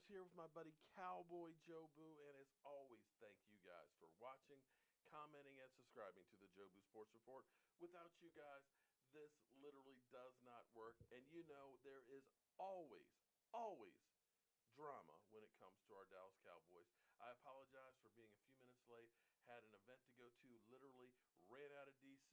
here with my buddy Cowboy Joe Boo, and as always, thank you guys for watching, commenting, and subscribing to the Joe Boo Sports Report. Without you guys, this literally does not work, and you know there is always drama when it comes to our Dallas Cowboys. I apologize for being a few minutes late. Had an event to go to, literally ran out of DC,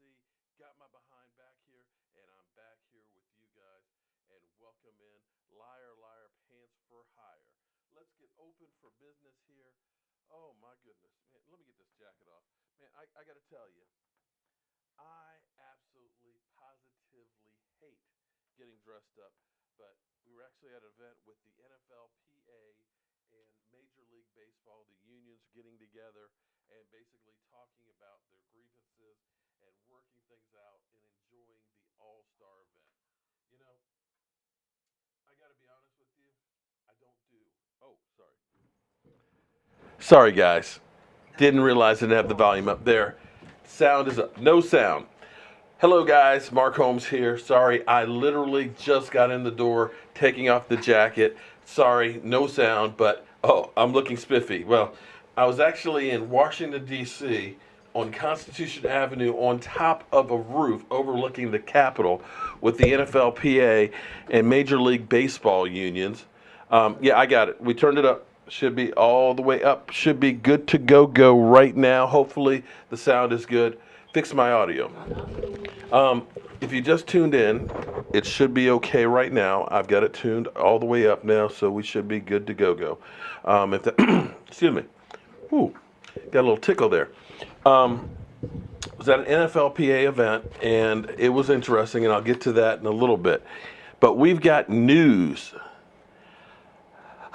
got my behind back here, and I'm back here with you guys. And welcome in Liar Liar Pants for Hire. Let's get open for business here. Oh my goodness, man! Let me get this jacket off, man. I got to tell you, I absolutely positively hate getting dressed up, but we were actually at an event with the NFLPA and Major League Baseball. The unions getting together and basically talking about their grievances and working things out and enjoying the All Star event. You know, I got to be honest with you, I don't do. Oh, sorry. Sorry, guys. Didn't realize I didn't have the volume up there. Sound is up. No sound. Hello, guys. Mark Holmes here. Sorry, I literally just got in the door, taking off the jacket. Sorry, no sound, but oh, I'm looking spiffy. Well, I was actually in Washington, D.C. on Constitution Avenue on top of a roof overlooking the Capitol with the NFLPA and Major League Baseball unions. Yeah, I got it. We turned it up. Should be all the way up. Should be good to go right now. Hopefully the sound is good. Fix my audio. If you just tuned in, it should be okay right now. I've got it tuned all the way up now, so we should be good to go. If the, excuse me. Whew, got a little tickle there. Was at an NFLPA event, and it was interesting, and I'll get to that in a little bit. But we've got news.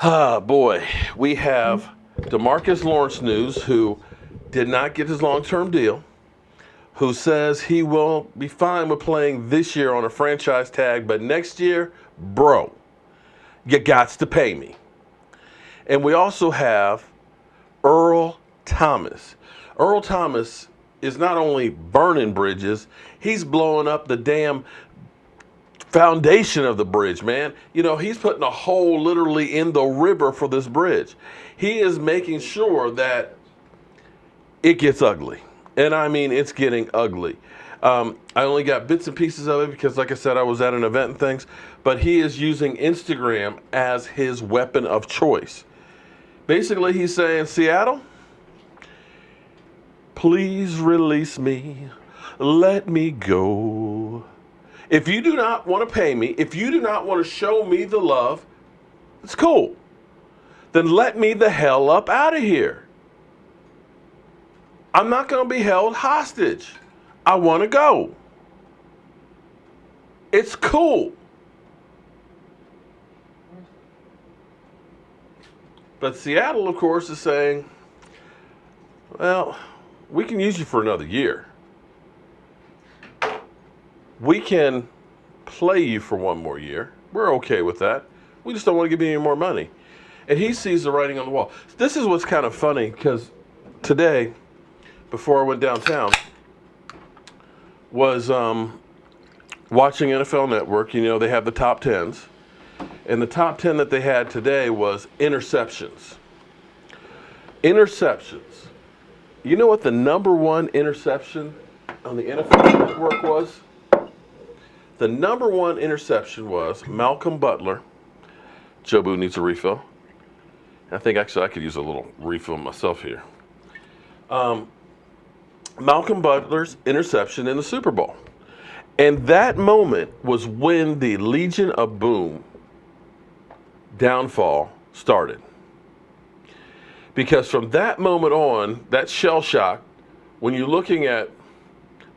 Ah, boy, we have DeMarcus Lawrence news, who did not get his long-term deal, who says he will be fine with playing this year on a franchise tag, but next year, bro, you gots to pay me. And we also have Earl Thomas. Earl Thomas is not only burning bridges, he's blowing up the damn foundation of the bridge, man. You know, he's putting a hole literally in the river for this bridge. He is making sure that it gets ugly. And I mean, it's getting ugly. I only got bits and pieces of it because, like I said, I was at an event and things. But he is using Instagram as his weapon of choice. Basically, he's saying, Seattle, please release me. Let me go. If you do not want to pay me, if you do not want to show me the love, it's cool. Then let me the hell up out of here. I'm not going to be held hostage. I want to go. It's cool. But Seattle, of course, is saying, well, we can use you for another year. We can play you for one more year. We're okay with that. We just don't want to give you any more money. And he sees the writing on the wall. This is what's kind of funny, because today, before I went downtown, was watching NFL Network. You know, they have the top 10s. And the top 10 that they had today was interceptions. Interceptions. You know what the number one interception on the NFL Network was? The number one interception was Malcolm Butler. Joe Boo needs a refill. I think actually I could use a little refill myself here. Malcolm Butler's interception in the Super Bowl. And that moment was when the Legion of Boom downfall started. Because from that moment on, that shell shock, when you're looking at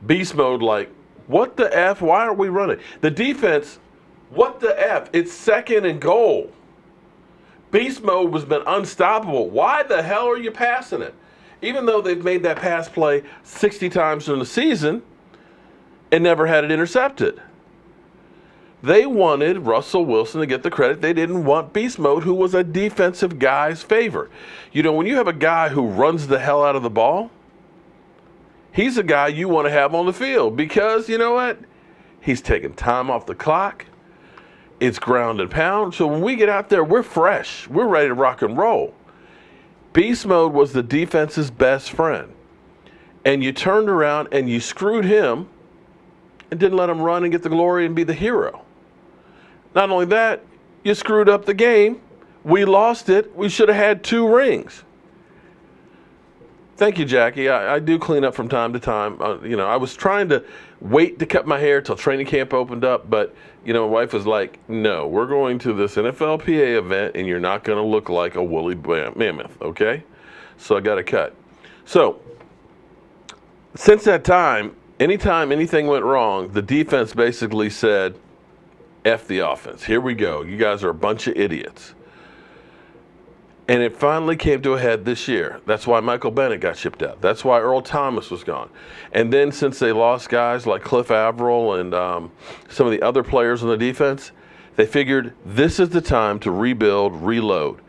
beast mode, like, what the F? Why aren't we running? The defense, what the F? It's second and goal. Beast mode has been unstoppable. Why the hell are you passing it? Even though they've made that pass play 60 times during the season and never had it intercepted. They wanted Russell Wilson to get the credit. They didn't want beast mode, who was a defensive guy's favorite. You know, when you have a guy who runs the hell out of the ball, he's a guy you want to have on the field because, you know what? He's taking time off the clock. It's ground and pound. So when we get out there, we're fresh. We're ready to rock and roll. Beast mode was the defense's best friend. And you turned around and you screwed him and didn't let him run and get the glory and be the hero. Not only that, you screwed up the game. We lost it. We should have had 2 rings. Thank you, Jackie. I do clean up from time to time. I was trying to wait to cut my hair till training camp opened up, but, my wife was like, no, we're going to this NFLPA event, and you're not going to look like a woolly mammoth, okay? So I got to cut. So since that time, anytime anything went wrong, the defense basically said, F the offense. Here we go. You guys are a bunch of idiots. And it finally came to a head this year. That's why Michael Bennett got shipped out. That's why Earl Thomas was gone. And then since they lost guys like Cliff Averill and some of the other players on the defense, they figured this is the time to rebuild, reload.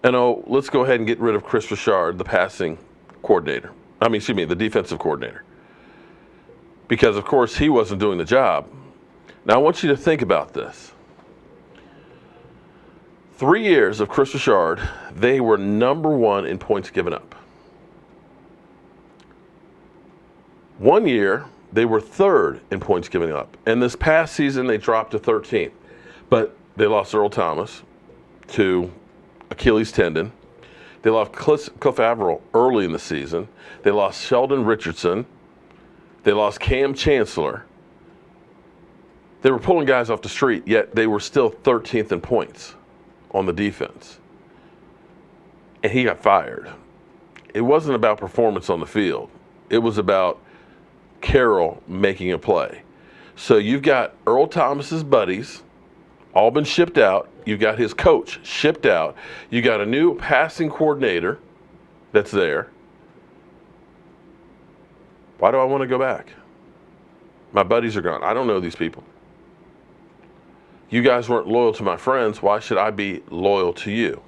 And let's go ahead and get rid of Chris Richard, the passing coordinator. The defensive coordinator. Because, of course, he wasn't doing the job. Now, I want you to think about this. 3 years of Chris Richard, they were number 1 in points given up. 1 year, they were 3rd in points given up. And this past season, they dropped to 13th. But they lost Earl Thomas to Achilles tendon. They lost Cliff Averill early in the season. They lost Sheldon Richardson. They lost Cam Chancellor. They were pulling guys off the street, yet they were still 13th in points on the defense. And he got fired. It wasn't about performance on the field. It was about Carroll making a play. So you've got Earl Thomas's buddies all been shipped out. You've got his coach shipped out. You got a new passing coordinator that's there. Why do I want to go back? My buddies are gone. I don't know these people. You guys weren't loyal to my friends. Why should I be loyal to you?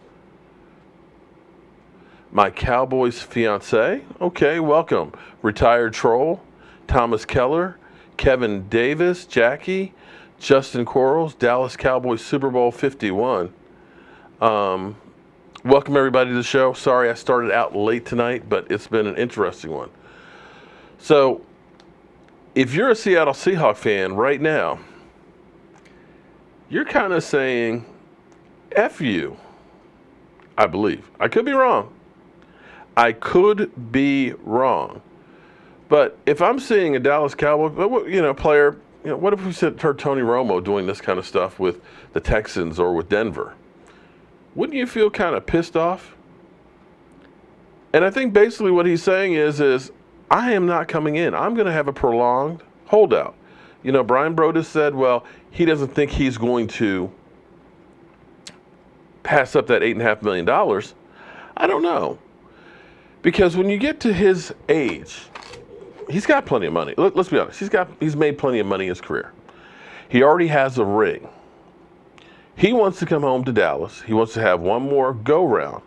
My Cowboys fiance? Okay, welcome. Retired troll, Thomas Keller, Kevin Davis, Jackie, Justin Quarles, Dallas Cowboys Super Bowl 51. Welcome everybody to the show. Sorry I started out late tonight, but it's been an interesting one. So, if you're a Seattle Seahawks fan right now, you're kind of saying, F you, I believe. I could be wrong. But if I'm seeing a Dallas Cowboy, player, what if we heard Tony Romo doing this kind of stuff with the Texans or with Denver? Wouldn't you feel kind of pissed off? And I think basically what he's saying is I am not coming in. I'm going to have a prolonged holdout. Brian Broaddus said, well, he doesn't think he's going to pass up that $8.5 million. I don't know. Because when you get to his age, he's got plenty of money. Let's be honest. He's made plenty of money in his career. He already has a ring. He wants to come home to Dallas. He wants to have one more go-round.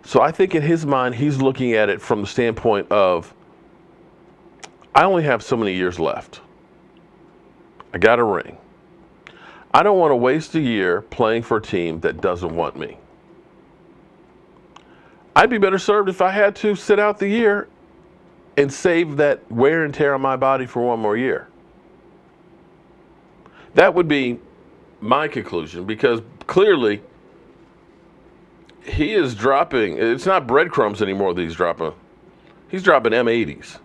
So I think in his mind, he's looking at it from the standpoint of, I only have so many years left. I got a ring. I don't want to waste a year playing for a team that doesn't want me. I'd be better served if I had to sit out the year and save that wear and tear on my body for one more year. That would be my conclusion, because clearly he is dropping, it's not breadcrumbs anymore that he's dropping. He's dropping M80s.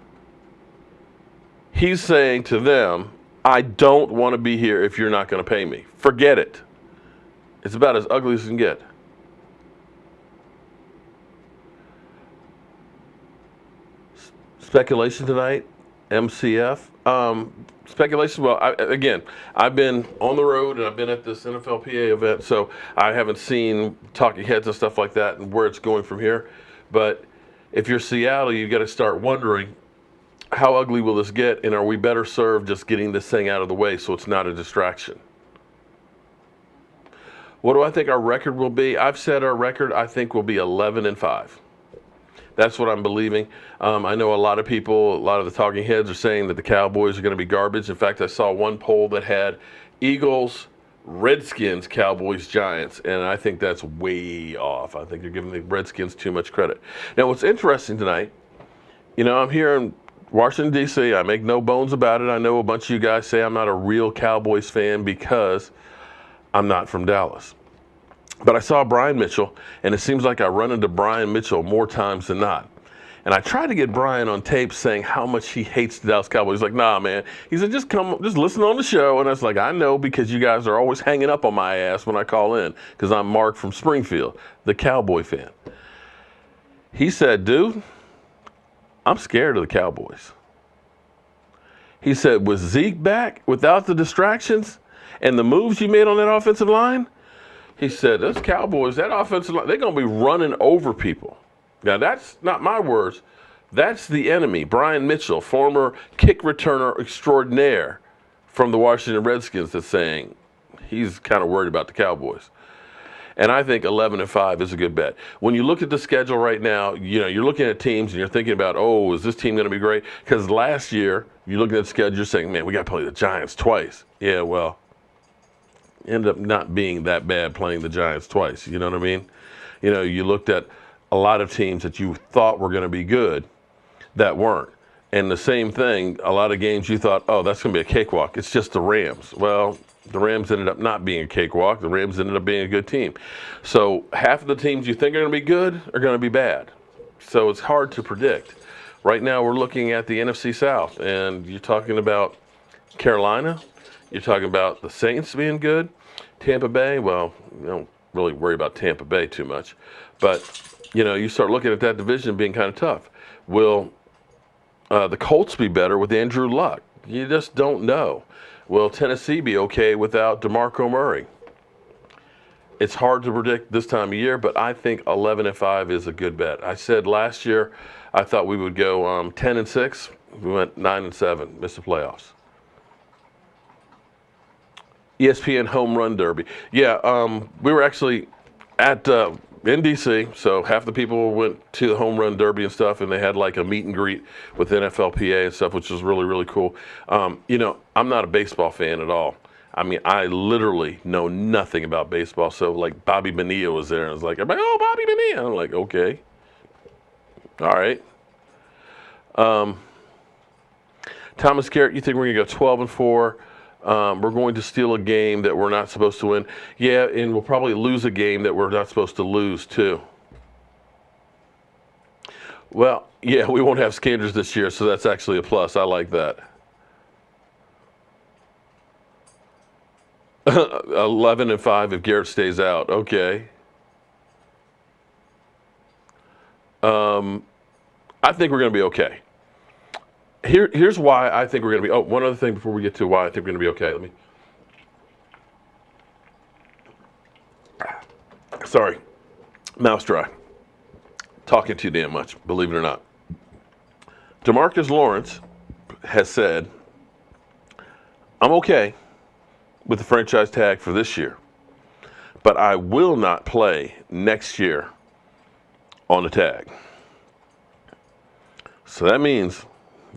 He's saying to them, I don't want to be here if you're not going to pay me. Forget it. It's about as ugly as it can get. Speculation tonight, MCF. Speculation, well, I've been on the road and I've been at this NFLPA event, so I haven't seen talking heads and stuff like that and where it's going from here. But if you're Seattle, you've got to start wondering, how ugly will this get, and are we better served just getting this thing out of the way so it's not a distraction? What do I think our record will be? I've said our record, I think, will be 11-5. That's what I'm believing. I know a lot of people, a lot of the talking heads are saying that the Cowboys are going to be garbage. In fact, I saw one poll that had Eagles, Redskins, Cowboys, Giants, and I think that's way off. I think you're giving the Redskins too much credit. Now, what's interesting tonight, I'm here in Washington, D.C. I make no bones about it. I know a bunch of you guys say I'm not a real Cowboys fan because I'm not from Dallas. But I saw Brian Mitchell, and it seems like I run into Brian Mitchell more times than not. And I tried to get Brian on tape saying how much he hates the Dallas Cowboys. He's like, nah, man. He said, just listen on the show. And I was like, I know, because you guys are always hanging up on my ass when I call in, because I'm Mark from Springfield, the Cowboy fan. He said, dude, I'm scared of the Cowboys. He said, with Zeke back, without the distractions and the moves you made on that offensive line, he said, those Cowboys, that offensive line, they're going to be running over people. Now, that's not my words. That's the enemy. Brian Mitchell, former kick returner extraordinaire from the Washington Redskins, that's saying he's kind of worried about the Cowboys. And I think 11-5 is a good bet. When you look at the schedule right now, you're looking at teams and you're thinking about, oh, is this team going to be great? Because last year, you're looking at the schedule, you're saying, man, we got to play the Giants twice. Yeah, well, ended up not being that bad playing the Giants twice. You know what I mean? You looked at a lot of teams that you thought were going to be good that weren't. And the same thing, a lot of games you thought, oh, that's going to be a cakewalk. It's just the Rams. Well, the Rams ended up not being a cakewalk. The Rams ended up being a good team. So half of the teams you think are going to be good are going to be bad. So it's hard to predict. Right now we're looking at the NFC South, and you're talking about Carolina. You're talking about the Saints being good. Tampa Bay, well, you don't really worry about Tampa Bay too much. But, you start looking at that division being kind of tough. Will the Colts be better with Andrew Luck? You just don't know. Will Tennessee be okay without DeMarco Murray? It's hard to predict this time of year, but I think 11-5 is a good bet. I said last year I thought we would go 10-6. We went 9-7, missed the playoffs. ESPN Home Run Derby. Yeah, we were actually at in D.C., so half the people went to the Home Run Derby and stuff, and they had like a meet and greet with NFLPA and stuff, which was really, really cool. I'm not a baseball fan at all. I mean, I literally know nothing about baseball. So, like, Bobby Bonilla was there, and I was like, everybody, oh, Bobby Bonilla. I'm like, okay. All right. Thomas Garrett, you think we're going to go 12-4? We're going to steal a game that we're not supposed to win. Yeah, and we'll probably lose a game that we're not supposed to lose, too. Well, yeah, we won't have Scanders this year, so that's actually a plus. I like that. 11-5 if Garrett stays out. Okay. I think we're going to be okay. Here's why I think we're going to be. Oh, one other thing before we get to why I think we're going to be okay. Sorry, mouth's dry. Talking too damn much, believe it or not. DeMarcus Lawrence has said, I'm okay with the franchise tag for this year, but I will not play next year on the tag. So that means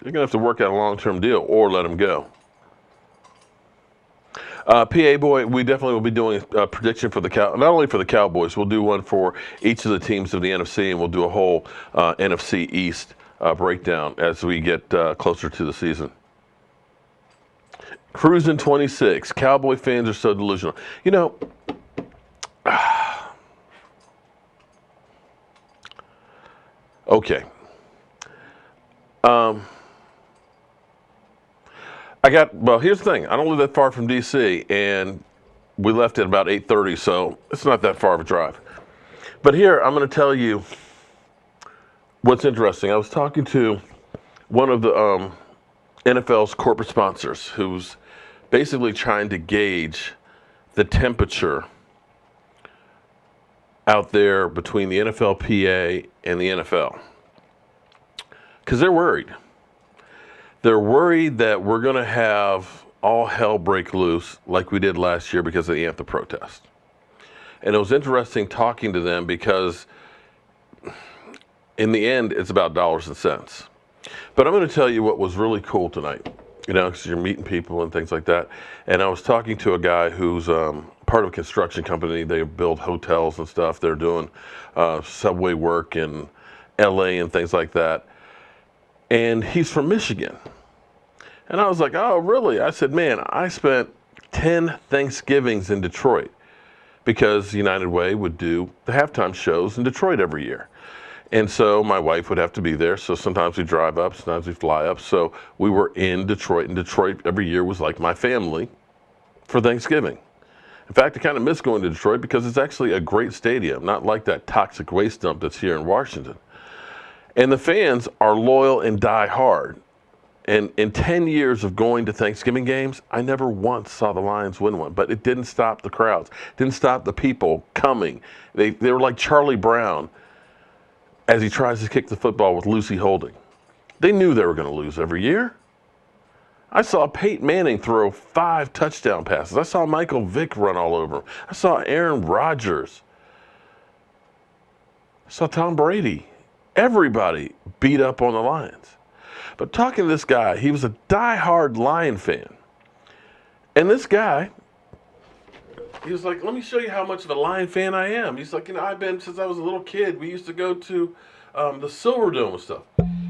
you're going to have to work out a long-term deal or let him go. PA Boy, we definitely will be doing a prediction for not only for the Cowboys, we'll do one for each of the teams of the NFC, and we'll do a whole NFC East breakdown as we get closer to the season. Cruising 26. Cowboy fans are so delusional. Okay. Here's the thing. I don't live that far from D.C., and we left at about 8:30, so it's not that far of a drive. But here, I'm going to tell you what's interesting. I was talking to one of the NFL's corporate sponsors who's basically trying to gauge the temperature out there between the NFLPA and the NFL. Because they're worried. They're worried that we're going to have all hell break loose like we did last year because of the anthem protest. And it was interesting talking to them because in the end, it's about dollars and cents. But I'm going to tell you what was really cool tonight because you're meeting people and things like that. And I was talking to a guy who's part of a construction company. They build hotels and stuff. They're doing subway work in LA and things like that. And he's from Michigan. And I was like, oh, really? I said, man, I spent 10 Thanksgivings in Detroit because United Way would do the halftime shows in Detroit every year. And so my wife would have to be there. So sometimes we drive up, sometimes we fly up. So we were in Detroit, and Detroit every year was like my family for Thanksgiving. In fact, I kind of miss going to Detroit because it's actually a great stadium, not like that toxic waste dump that's here in Washington. And the fans are loyal and die hard. And in 10 years of going to Thanksgiving games, I never once saw the Lions win one. But it didn't stop the crowds, didn't stop the people coming. They were like Charlie Brown as he tries to kick the football with Lucy Holding. They knew they were going to lose every year. I saw Peyton Manning throw 5 touchdown passes. I saw Michael Vick run all over him. I saw Aaron Rodgers. I saw Tom Brady. Everybody beat up on the Lions. But talking to this guy, he was a diehard Lion fan. And this guy, he was like, let me show you how much of a Lion fan I am. He's like, I've been since I was a little kid. We used to go to the Silverdome and stuff.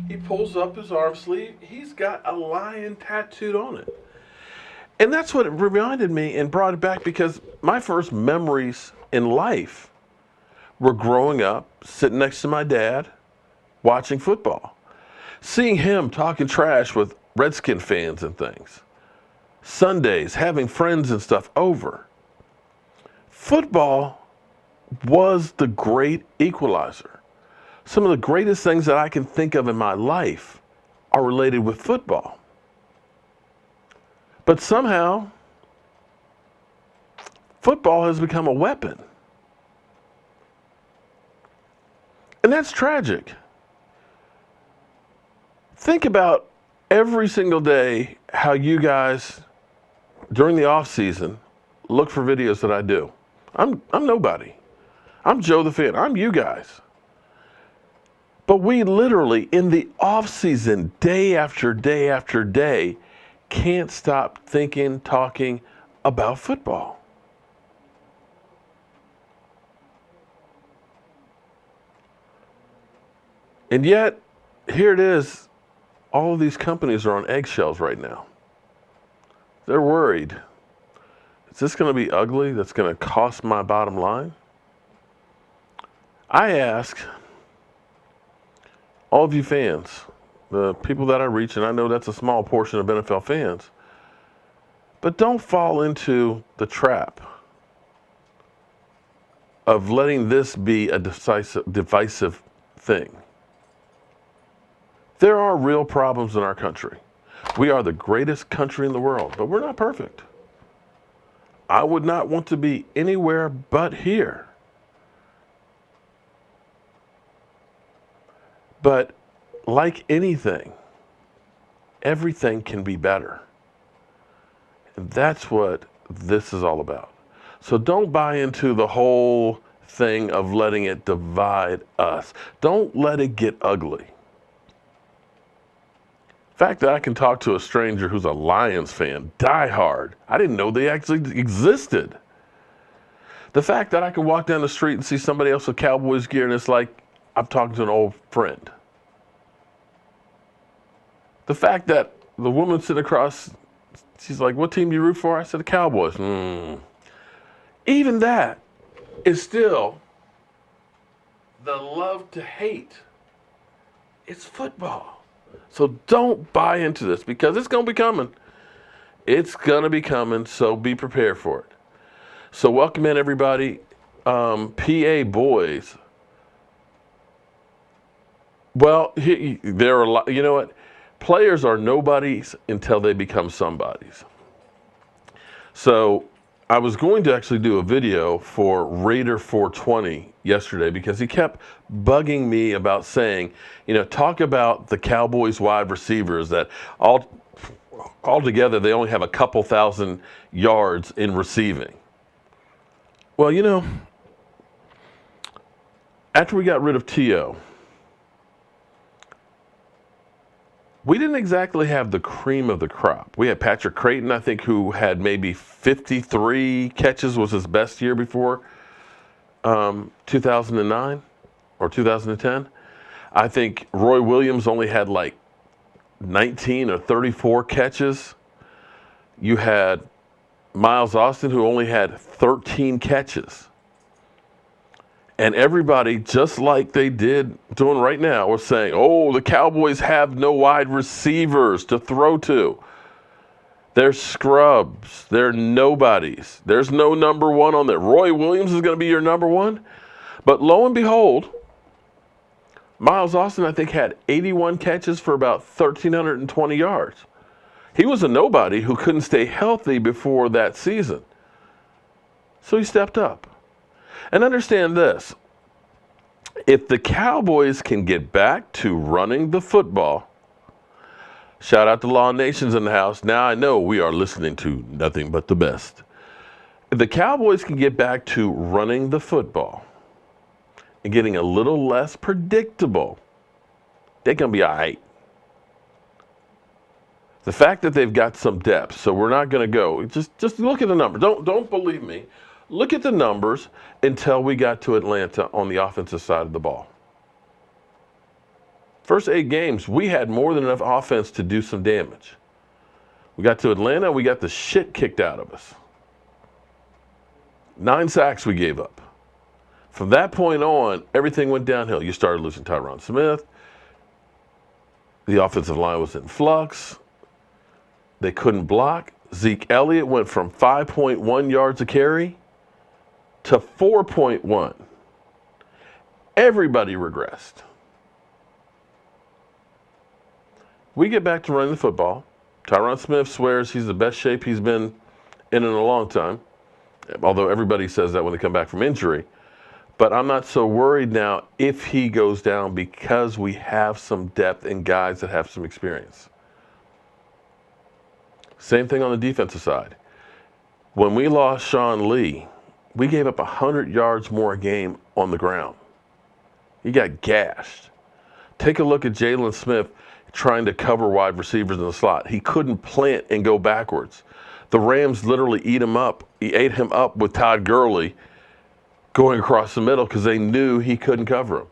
He pulls up his arm sleeve. He's got a lion tattooed on it. And that's what it reminded me and brought it back, because my first memories in life were growing up, sitting next to my dad, watching football. Seeing him talking trash with Redskin fans and things. Sundays, having friends and stuff over. Football was the great equalizer. Some of the greatest things that I can think of in my life are related with football. But somehow, football has become a weapon. And that's tragic. Think about every single day how you guys, during the off season, look for videos that I do. I'm nobody. I'm Joe the fan. I'm you guys. But we literally, in the off season, day after day after day, can't stop thinking, talking about football. And yet, here it is. All of these companies are on eggshells right now. They're worried. Is this going to be ugly? That's going to cost my bottom line? I ask all of you fans, the people that I reach, and I know that's a small portion of NFL fans, but don't fall into the trap of letting this be a divisive thing. There are real problems in our country. We are the greatest country in the world, but we're not perfect. I would not want to be anywhere but here. But like anything, everything can be better. And that's what this is all about. So don't buy into the whole thing of letting it divide us. Don't let it get ugly. The fact that I can talk to a stranger who's a Lions fan, diehard, I didn't know they actually existed. The fact that I can walk down the street and see somebody else with Cowboys gear and it's like I'm talking to an old friend. The fact that the woman sitting across, she's like, what team do you root for? I said, the Cowboys. Even that is still the love to hate. It's football. So don't buy into this, because it's going to be coming. It's going to be coming, so be prepared for it. So welcome in, everybody. PA boys. Well, there are a lot. You know what? Players are nobodies until they become somebodies. So I was going to actually do a video for Raider 420 yesterday, because he kept bugging me about saying, talk about the Cowboys wide receivers that altogether they only have a couple thousand yards in receiving. Well, after we got rid of T.O., we didn't exactly have the cream of the crop. We had Patrick Creighton, I think, who had maybe 53 catches, was his best year before 2009 or 2010. I think Roy Williams only had like 19 or 34 catches. You had Miles Austin, who only had 13 catches. And everybody, just like they did doing right now, was saying, oh, the Cowboys have no wide receivers to throw to. They're scrubs. They're nobodies. There's no number one on there. Roy Williams is going to be your number one. But lo and behold, Miles Austin, I think, had 81 catches for about 1,320 yards. He was a nobody who couldn't stay healthy before that season. So he stepped up. And understand this, if the Cowboys can get back to running the football, shout out to Law Nations in the house. Now I know we are listening to nothing but the best. If the Cowboys can get back to running the football and getting a little less predictable, they're going to be all right. The fact that they've got some depth, so we're not going to go. Just look at the numbers. Don't believe me. Look at the numbers until we got to Atlanta on the offensive side of the ball. First 8 games, we had more than enough offense to do some damage. We got to Atlanta, we got the shit kicked out of us. 9 sacks we gave up. From that point on, everything went downhill. You started losing Tyron Smith. The offensive line was in flux. They couldn't block. Zeke Elliott went from 5.1 yards a carry to 4.1. Everybody regressed. We get back to running the football. Tyron Smith swears he's the best shape he's been in a long time, although everybody says that when they come back from injury. But I'm not so worried now if he goes down because we have some depth and guys that have some experience. Same thing on the defensive side. When we lost Sean Lee, we gave up 100 yards more a game on the ground. He got gashed. Take a look at Jalen Smith trying to cover wide receivers in the slot. He couldn't plant and go backwards. The Rams literally ate him up with Todd Gurley going across the middle because they knew he couldn't cover him.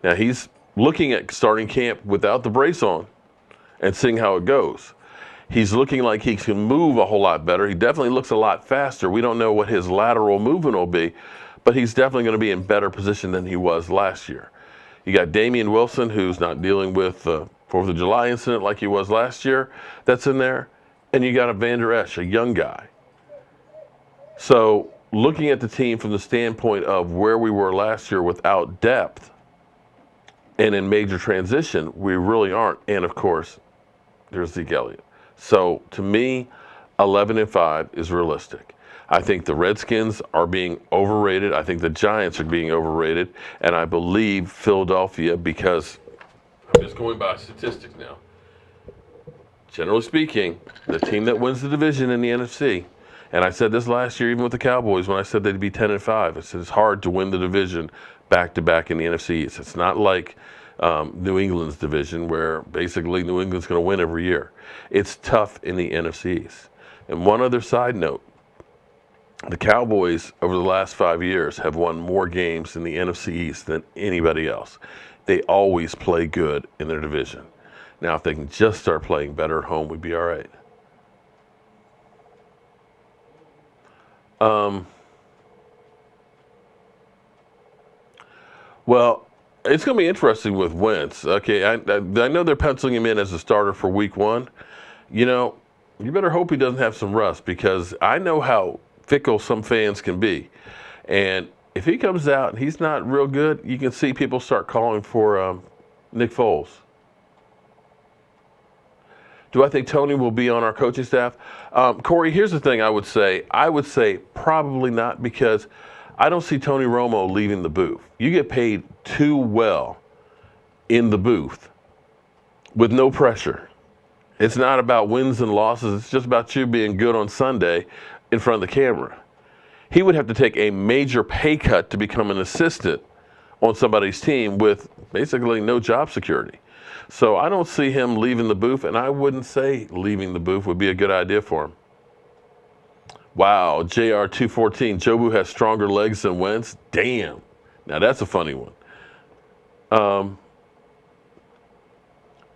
Now he's looking at starting camp without the brace on and seeing how it goes. He's looking like he can move a whole lot better. He definitely looks a lot faster. We don't know what his lateral movement will be, but he's definitely going to be in better position than he was last year. You got Damian Wilson, who's not dealing with the 4th of July incident like he was last year. That's in there. And you got a Van Der Esch, a young guy. So looking at the team from the standpoint of where we were last year without depth and in major transition, we really aren't. And, of course, there's Zeke Elliott. So, to me, 11-5 is realistic. I think the Redskins are being overrated. I think the Giants are being overrated. And I believe Philadelphia, because I'm just going by statistics now. Generally speaking, the team that wins the division in the NFC, and I said this last year even with the Cowboys when I said they'd be 10-5. I said it's hard to win the division back-to-back in the NFC East. It's not like New England's division where basically New England's going to win every year. It's tough in the NFC East. And one other side note, the Cowboys over the last 5 years have won more games in the NFC East than anybody else. They always play good in their division. Now, if they can just start playing better at home, we'd be all right. Well, it's going to be interesting with Wentz. Okay, I know they're penciling him in as a starter for week 1. You know, you better hope he doesn't have some rust because I know how fickle some fans can be. And if he comes out and he's not real good, you can see people start calling for Nick Foles. Do I think Tony will be on our coaching staff? Corey, here's the thing I would say. I would say probably not because I don't see Tony Romo leaving the booth. You get paid too well in the booth with no pressure. It's not about wins and losses. It's just about you being good on Sunday in front of the camera. He would have to take a major pay cut to become an assistant on somebody's team with basically no job security. So I don't see him leaving the booth, and I wouldn't say leaving the booth would be a good idea for him. Wow, JR214, Jobu has stronger legs than Wentz. Damn. Now that's a funny one.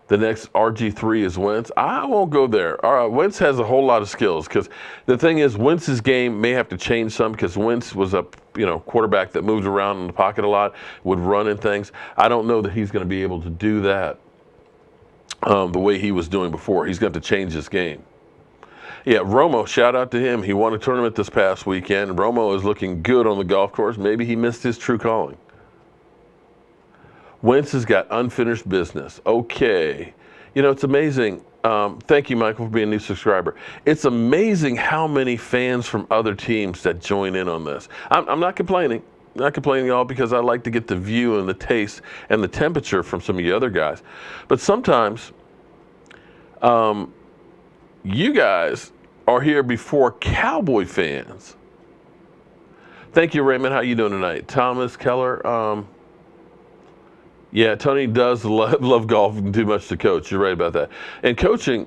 The next RG3 is Wentz. I won't go there. All right, Wentz has a whole lot of skills because the thing is, Wentz's game may have to change some because Wentz was a quarterback that moved around in the pocket a lot, would run and things. I don't know that he's going to be able to do that the way he was doing before. He's going to have to change his game. Yeah, Romo, shout out to him. He won a tournament this past weekend. Romo is looking good on the golf course. Maybe he missed his true calling. Wentz has got unfinished business. Okay. It's amazing. Thank you, Michael, for being a new subscriber. It's amazing how many fans from other teams that join in on this. I'm not complaining. Not complaining at all because I like to get the view and the taste and the temperature from some of you other guys. But sometimes you guys are here before Cowboy fans. Thank you, Raymond. How you doing tonight? Thomas Keller. Yeah, Tony does love golf and too much to coach. You're right about that. And coaching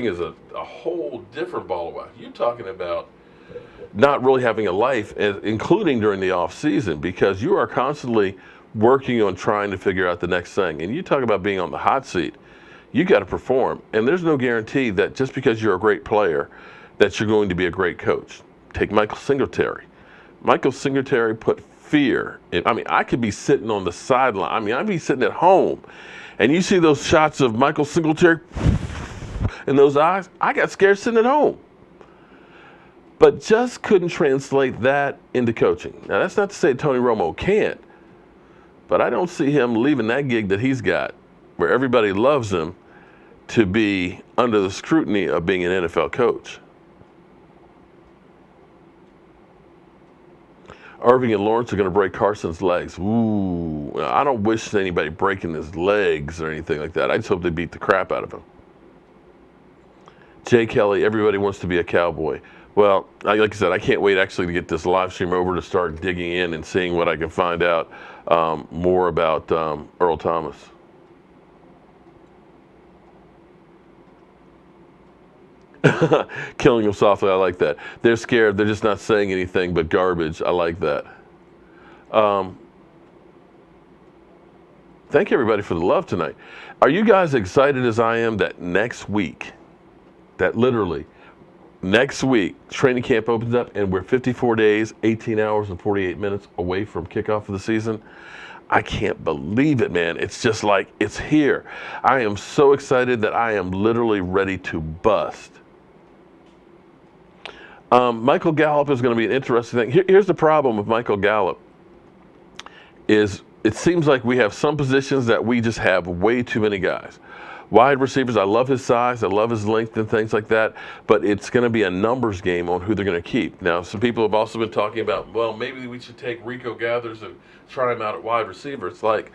is a whole different ball of wax. You're talking about not really having a life, including during the off season, because you are constantly working on trying to figure out the next thing. And you talk about being on the hot seat. You got to perform. And there's no guarantee that just because you're a great player that you're going to be a great coach. Take Michael Singletary. Michael Singletary put fear. I could be sitting on the sideline. I'd be sitting at home, and you see those shots of Michael Singletary in those eyes. I got scared sitting at home, but just couldn't translate that into coaching. Now, that's not to say Tony Romo can't, but I don't see him leaving that gig that he's got, where everybody loves him, to be under the scrutiny of being an NFL coach. Irving and Lawrence are going to break Carson's legs. Ooh, I don't wish anybody breaking his legs or anything like that. I just hope they beat the crap out of him. Jay Kelly, everybody wants to be a Cowboy. Well, like I said, I can't wait actually to get this live stream over to start digging in and seeing what I can find out more about Earl Thomas. Killing them softly, I like that. They're scared. They're just not saying anything but garbage. I like that. Thank you, everybody, for the love tonight. Are you guys excited as I am that next week, that literally next week, training camp opens up and we're 54 days, 18 hours, and 48 minutes away from kickoff of the season? I can't believe it, man. It's just like it's here. I am so excited that I am literally ready to bust. Michael Gallup is going to be an interesting thing. Here's the problem with Michael Gallup is it seems like we have some positions that we just have way too many guys. Wide receivers, I love his size, I love his length and things like that, but it's going to be a numbers game on who they're going to keep. Now, some people have also been talking about, well, maybe we should take Rico Gathers and try him out at wide receiver. It's like,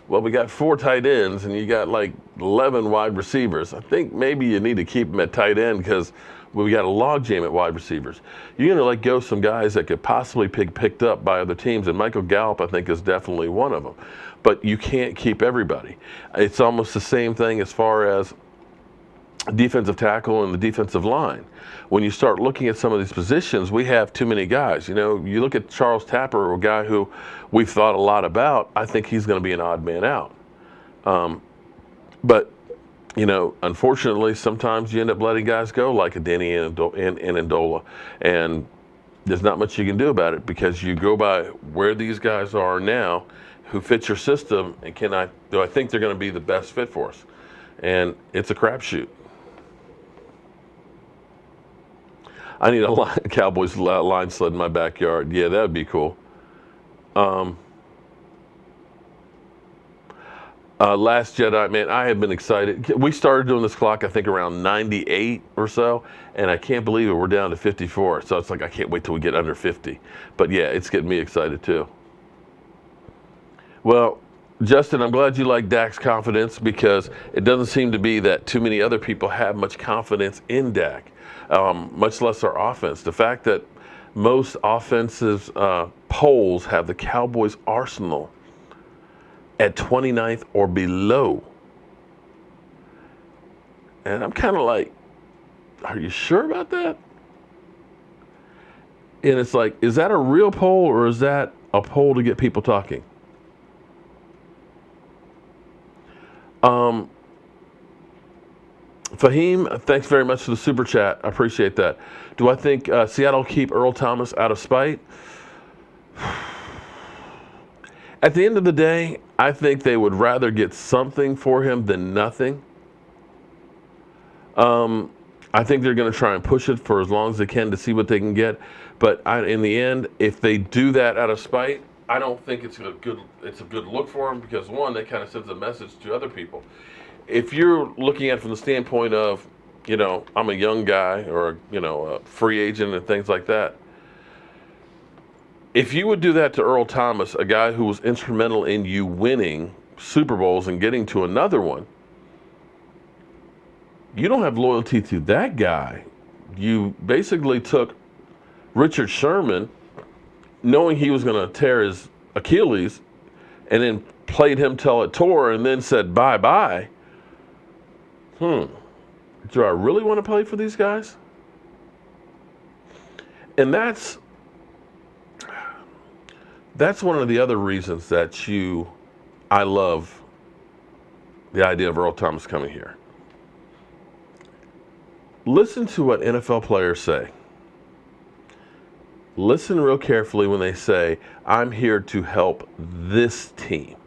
well, we got 4 tight ends and you got like 11 wide receivers. I think maybe you need to keep him at tight end because we got a log jam at wide receivers. You're going to let go some guys that could possibly be picked up by other teams, and Michael Gallup, I think, is definitely one of them. But you can't keep everybody. It's almost the same thing as far as defensive tackle and the defensive line. When you start looking at some of these positions, we have too many guys. You look at Charles Tapper, a guy who we've thought a lot about. I think he's going to be an odd man out. But unfortunately, sometimes you end up letting guys go like a Danny Amendola, and there's not much you can do about it because you go by where these guys are now, who fit your system, and do I think they're going to be the best fit for us? And it's a crapshoot. I need a Cowboys line sled in my backyard. Yeah, that would be cool. Last Jedi, man, I have been excited. We started doing this clock, I think, around 98 or so, and I can't believe it. We're down to 54. So it's like I can't wait till we get under 50. But yeah, it's getting me excited too. Well, Justin, I'm glad you like Dak's confidence because it doesn't seem to be that too many other people have much confidence in Dak, much less our offense. The fact that most offensive polls have the Cowboys' arsenal at 29th or below And I'm kind of like, are you sure about that? And it's like, is that a real poll or is that a poll to get people talking? Fahim, thanks very much for the super chat. I appreciate that. Do I think Seattle keep Earl Thomas out of spite? At the end of the day, I think they would rather get something for him than nothing. I think they're going to try and push it for as long as they can to see what they can get. But in the end, if they do that out of spite, I don't think it's a good look for them because one, that kind of sends a message to other people. If you're looking at it from the standpoint of, I'm a young guy or a free agent and things like that. If you would do that to Earl Thomas, a guy who was instrumental in you winning Super Bowls and getting to another one, you don't have loyalty to that guy. You basically took Richard Sherman, knowing he was going to tear his Achilles, and then played him till it tore and then said bye-bye. Do I really want to play for these guys? And that's one of the other reasons that I love the idea of Earl Thomas coming here. Listen to what NFL players say. Listen real carefully when they say, I'm here to help this team.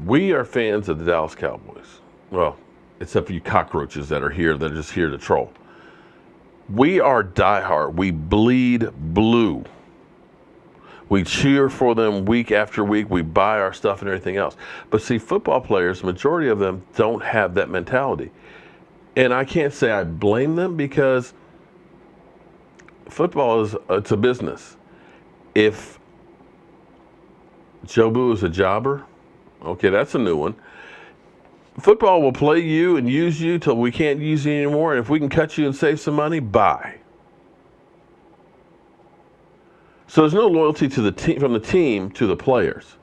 We are fans of the Dallas Cowboys. Well, except for you cockroaches that are here, that are just here to troll. We are diehard. We bleed blue. We cheer for them week after week. We buy our stuff and everything else. But see, football players, the majority of them don't have that mentality. And I can't say I blame them because football it's a business. If Jobu is a jobber, okay, that's a new one. Football will play you and use you till we can't use you anymore. And if we can cut you and save some money, bye. So there's no loyalty to the team from the team to the players.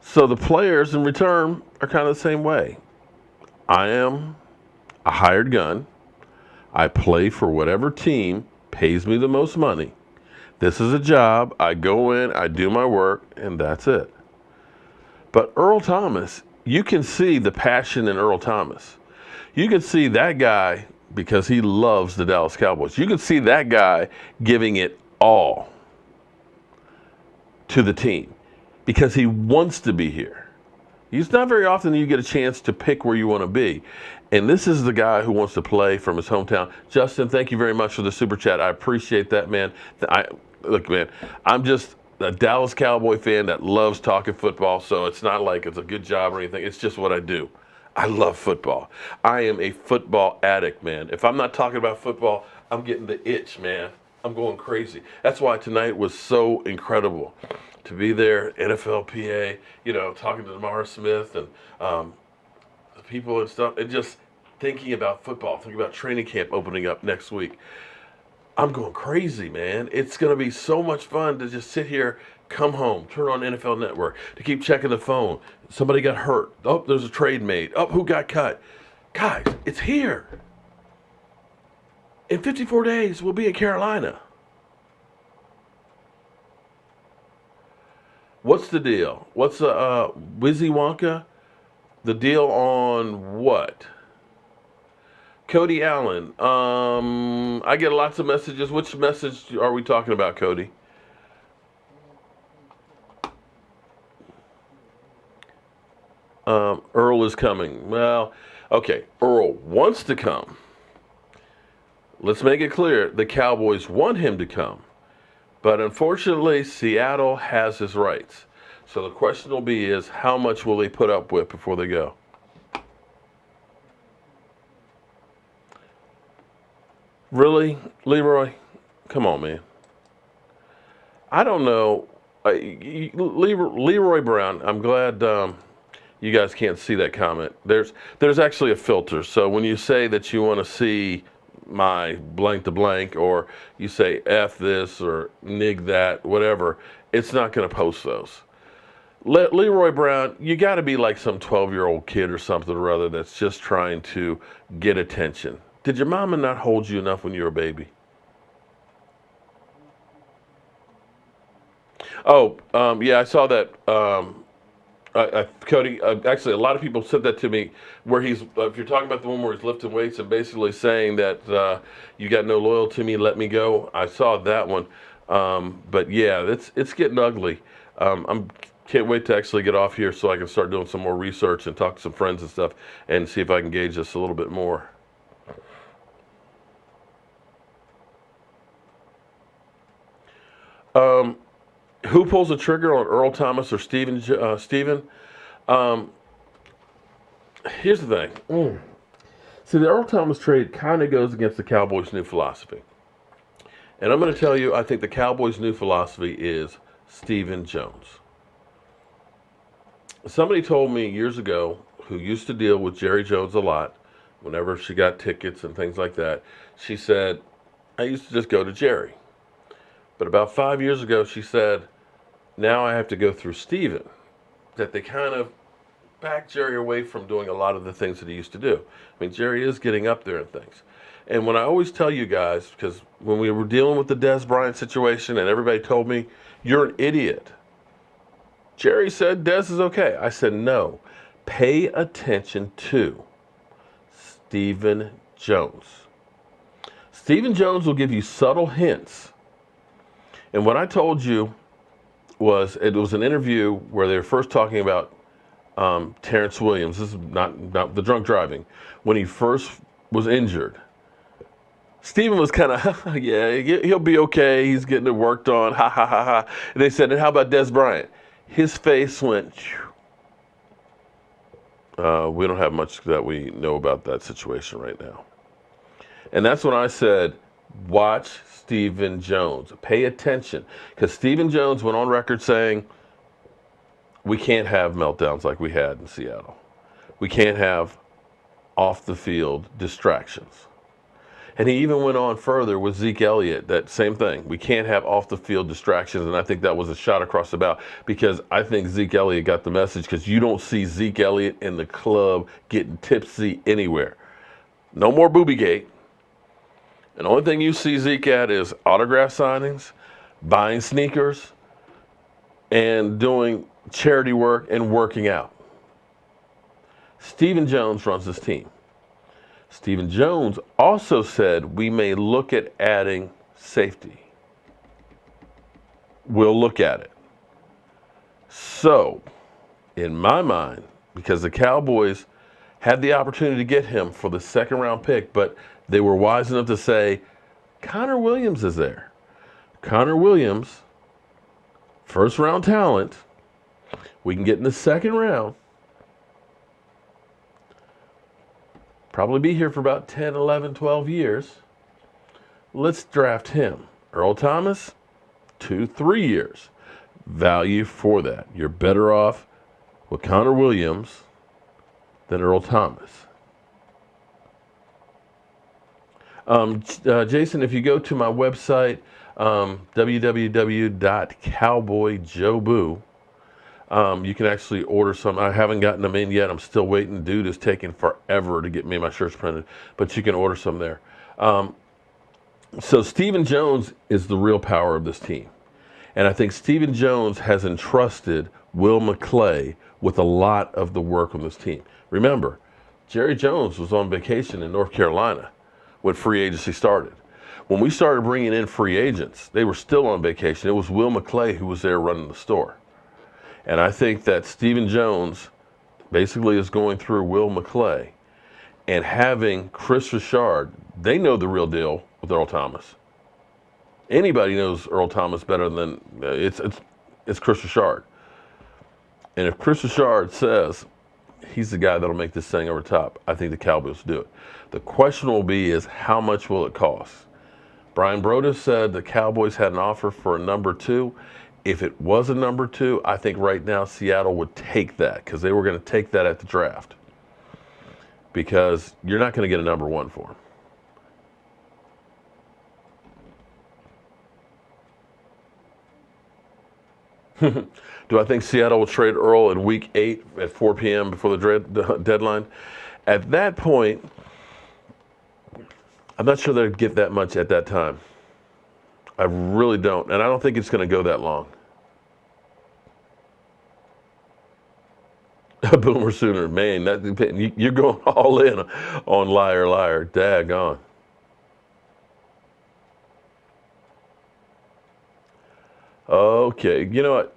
So the players in return are kind of the same way. I am a hired gun. I play for whatever team pays me the most money. This is a job. I go in, I do my work, and that's it. But Earl Thomas, you can see the passion in Earl Thomas. You can see that guy because he loves the Dallas Cowboys. You can see that guy giving it all to the team because he wants to be here. It's not very often that you get a chance to pick where you want to be. And this is the guy who wants to play from his hometown. Justin, thank you very much for the super chat. I appreciate that, man. Look, man, I'm just a Dallas Cowboy fan that loves talking football, so it's not like it's a good job or anything. It's just what I do. I love football. I am a football addict, man. If I'm not talking about football, I'm getting the itch, man. I'm going crazy. That's why tonight was so incredible to be there, NFLPA, talking to Demar Smith and the people and stuff, and just thinking about football, thinking about training camp opening up next week. I'm going crazy, man. It's going to be so much fun to just sit here, come home, turn on NFL Network, to keep checking the phone. Somebody got hurt. Oh, there's a trade made. Oh, who got cut? Guys, it's here. In 54 days, we'll be in Carolina. What's the deal? What's Wizzy Wonka? The deal on what? Cody Allen. I get lots of messages. Which message are we talking about, Cody? Earl is coming. Well, okay. Earl wants to come. Let's make it clear. The Cowboys want him to come. But unfortunately, Seattle has his rights. So the question will be is how much will they put up with before they go? Really, Leroy? Come on, man. I don't know. Leroy Brown, I'm glad you guys can't see that comment. There's actually a filter. So when you say that you want to see my blank to blank, or you say F this or nig that, whatever, it's not going to post those. Leroy Brown, you got to be like some 12-year-old kid or something or other that's just trying to get attention. Did your mama not hold you enough when you were a baby? Oh, yeah, I saw that. Cody, actually, a lot of people said that to me. Where he's, if you're talking about the one where he's lifting weights and basically saying that you got no loyalty to me, let me go. I saw that one, but yeah, it's getting ugly. I'm can't wait to actually get off here so I can start doing some more research and talk to some friends and stuff and see if I can gauge this a little bit more. Um, who pulls the trigger on Earl Thomas or Steven? Um, Here's the thing. See, the Earl Thomas trade kind of goes against the Cowboys' new philosophy. And I'm going to tell you, I think the Cowboys' new philosophy is Stephen Jones. Somebody told me years ago who used to deal with Jerry Jones a lot, whenever she got tickets and things like that, she said, I used to just go to Jerry. But about 5 years ago, she said, now I have to go through Stephen. That they kind of back Jerry away from doing a lot of the things that he used to do. I mean, Jerry is getting up there and things. And when I always tell you guys, because when we were dealing with the Des Bryant situation and everybody told me, you're an idiot. Jerry said Des is okay. I said, no. Pay attention to Stephen Jones. Stephen Jones will give you subtle hints. And what I told you was, it was an interview where they were first talking about Terrence Williams. This is not the drunk driving. When he first was injured, Stephen was kind of, yeah, he'll be okay. He's getting it worked on. Ha ha ha ha. And they said, and how about Des Bryant? His face went. We don't have much that we know about that situation right now. And that's when I said, watch Stephen Jones. Pay attention. Because Stephen Jones went on record saying, we can't have meltdowns like we had in Seattle. We can't have off the field distractions. And he even went on further with Zeke Elliott, that same thing. We can't have off the field distractions. And I think that was a shot across the bow, because I think Zeke Elliott got the message, because you don't see Zeke Elliott in the club getting tipsy anywhere. No more Boobygate. And the only thing you see Zeke at is autograph signings, buying sneakers, and doing charity work and working out. Stephen Jones runs this team. Stephen Jones also said we may look at adding safety. We'll look at it. So, in my mind, because the Cowboys had the opportunity to get him for the second round pick, but they were wise enough to say, Connor Williams is there. Connor Williams, first round talent, we can get in the second round. Probably be here for about 10, 11, 12 years. Let's draft him. Earl Thomas, 2, 3 years. Value for that. You're better off with Connor Williams than Earl Thomas. Jason, if you go to my website, www.cowboyjoeboo, you can actually order some. I haven't gotten them in yet. I'm still waiting. Dude is taking forever to get me my shirts printed, but you can order some there. So Stephen Jones is the real power of this team. And I think Stephen Jones has entrusted Will McClay with a lot of the work on this team. Remember, Jerry Jones was on vacation in North Carolina when free agency started. When we started bringing in free agents, they were still on vacation. It was Will McClay who was there running the store. And I think that Stephen Jones basically is going through Will McClay and having Chris Richard. They know the real deal with Earl Thomas. Anybody knows Earl Thomas better than it's Chris Richard. And if Chris Richard says he's the guy that'll make this thing over top, I think the Cowboys do it. The question will be is how much will it cost? Brian Broda said the Cowboys had an offer for a number 2. If it was a number 2, I think right now Seattle would take that, because they were going to take that at the draft. Because you're not going to get a number 1 for him. Do I think Seattle will trade Earl in Week 8 at 4 p.m. before the deadline? At that point, I'm not sure they'd get that much at that time. I really don't, and I don't think it's going to go that long. Boomer Sooner, man, you're going all in on liar, daggone. Okay, you know what?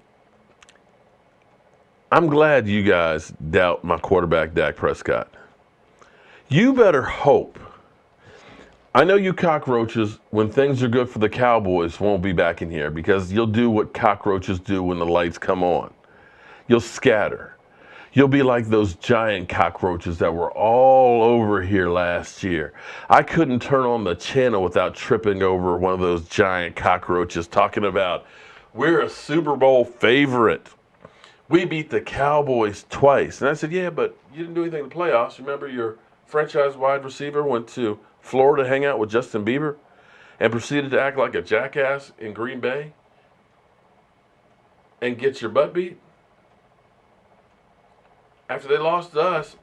I'm glad you guys doubt my quarterback, Dak Prescott. You better hope. I know you cockroaches, when things are good for the Cowboys, won't be back in here because you'll do what cockroaches do when the lights come on. You'll scatter. You'll be like those giant cockroaches that were all over here last year. I couldn't turn on the channel without tripping over one of those giant cockroaches talking about, we're a Super Bowl favorite. We beat the Cowboys twice. And I said, yeah, but you didn't do anything in the playoffs. Remember your franchise wide receiver went to Florida to hang out with Justin Bieber and proceeded to act like a jackass in Green Bay and get your butt beat? After they lost to us,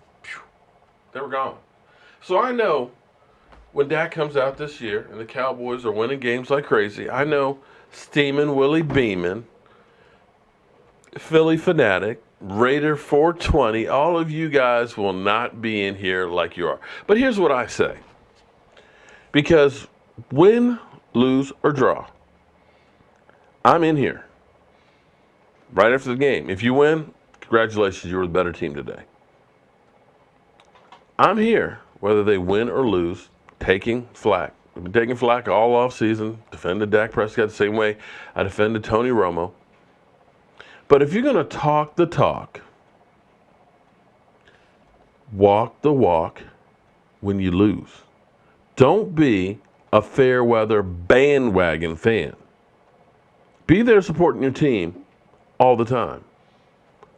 they were gone. So I know when Dak comes out this year and the Cowboys are winning games like crazy, I know Steamin' Willie Beeman, Philly Fanatic, Raider 420, all of you guys will not be in here like you are. But here's what I say. Because win, lose, or draw, I'm in here right after the game. If you win, congratulations, you were the better team today. I'm here, whether they win or lose, taking flack. I've been taking flack all off season, defended Dak Prescott the same way I defended Tony Romo. But if you're going to talk the talk, walk the walk when you lose. Don't be a fair weather bandwagon fan. Be there supporting your team all the time.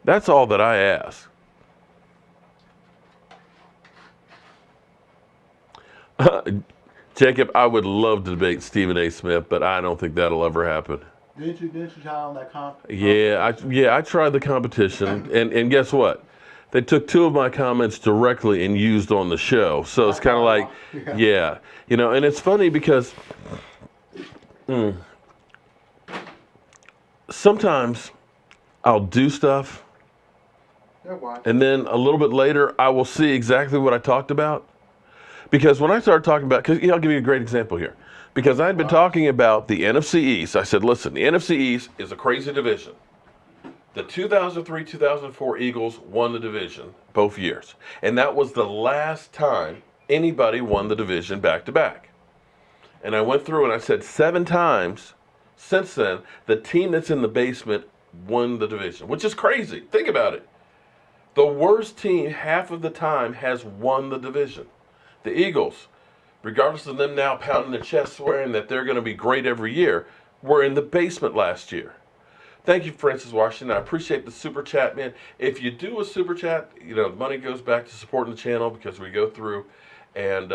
That's all that I ask. Jacob, I would love to debate Stephen A. Smith, but I don't think that'll ever happen. Didn't you try on that I tried the competition, and guess what? They took two of my comments directly and used on the show. So it's kind of like, yeah, and it's funny because sometimes I'll do stuff, and then a little bit later I will see exactly what I talked about. Because when I started talking about, I'll give you a great example here. Because I had been talking about the NFC East. I said, listen, the NFC East is a crazy division. The 2003-2004 Eagles won the division both years. And that was the last time anybody won the division back-to-back. And I went through and I said 7 times since then, the team that's in the basement won the division, which is crazy. Think about it. The worst team half of the time has won the division. The Eagles, regardless of them now pounding their chest swearing that they're going to be great every year, were in the basement last year. Thank you, Francis Washington. I appreciate the super chat, man. If you do a super chat, the money goes back to supporting the channel because we go through and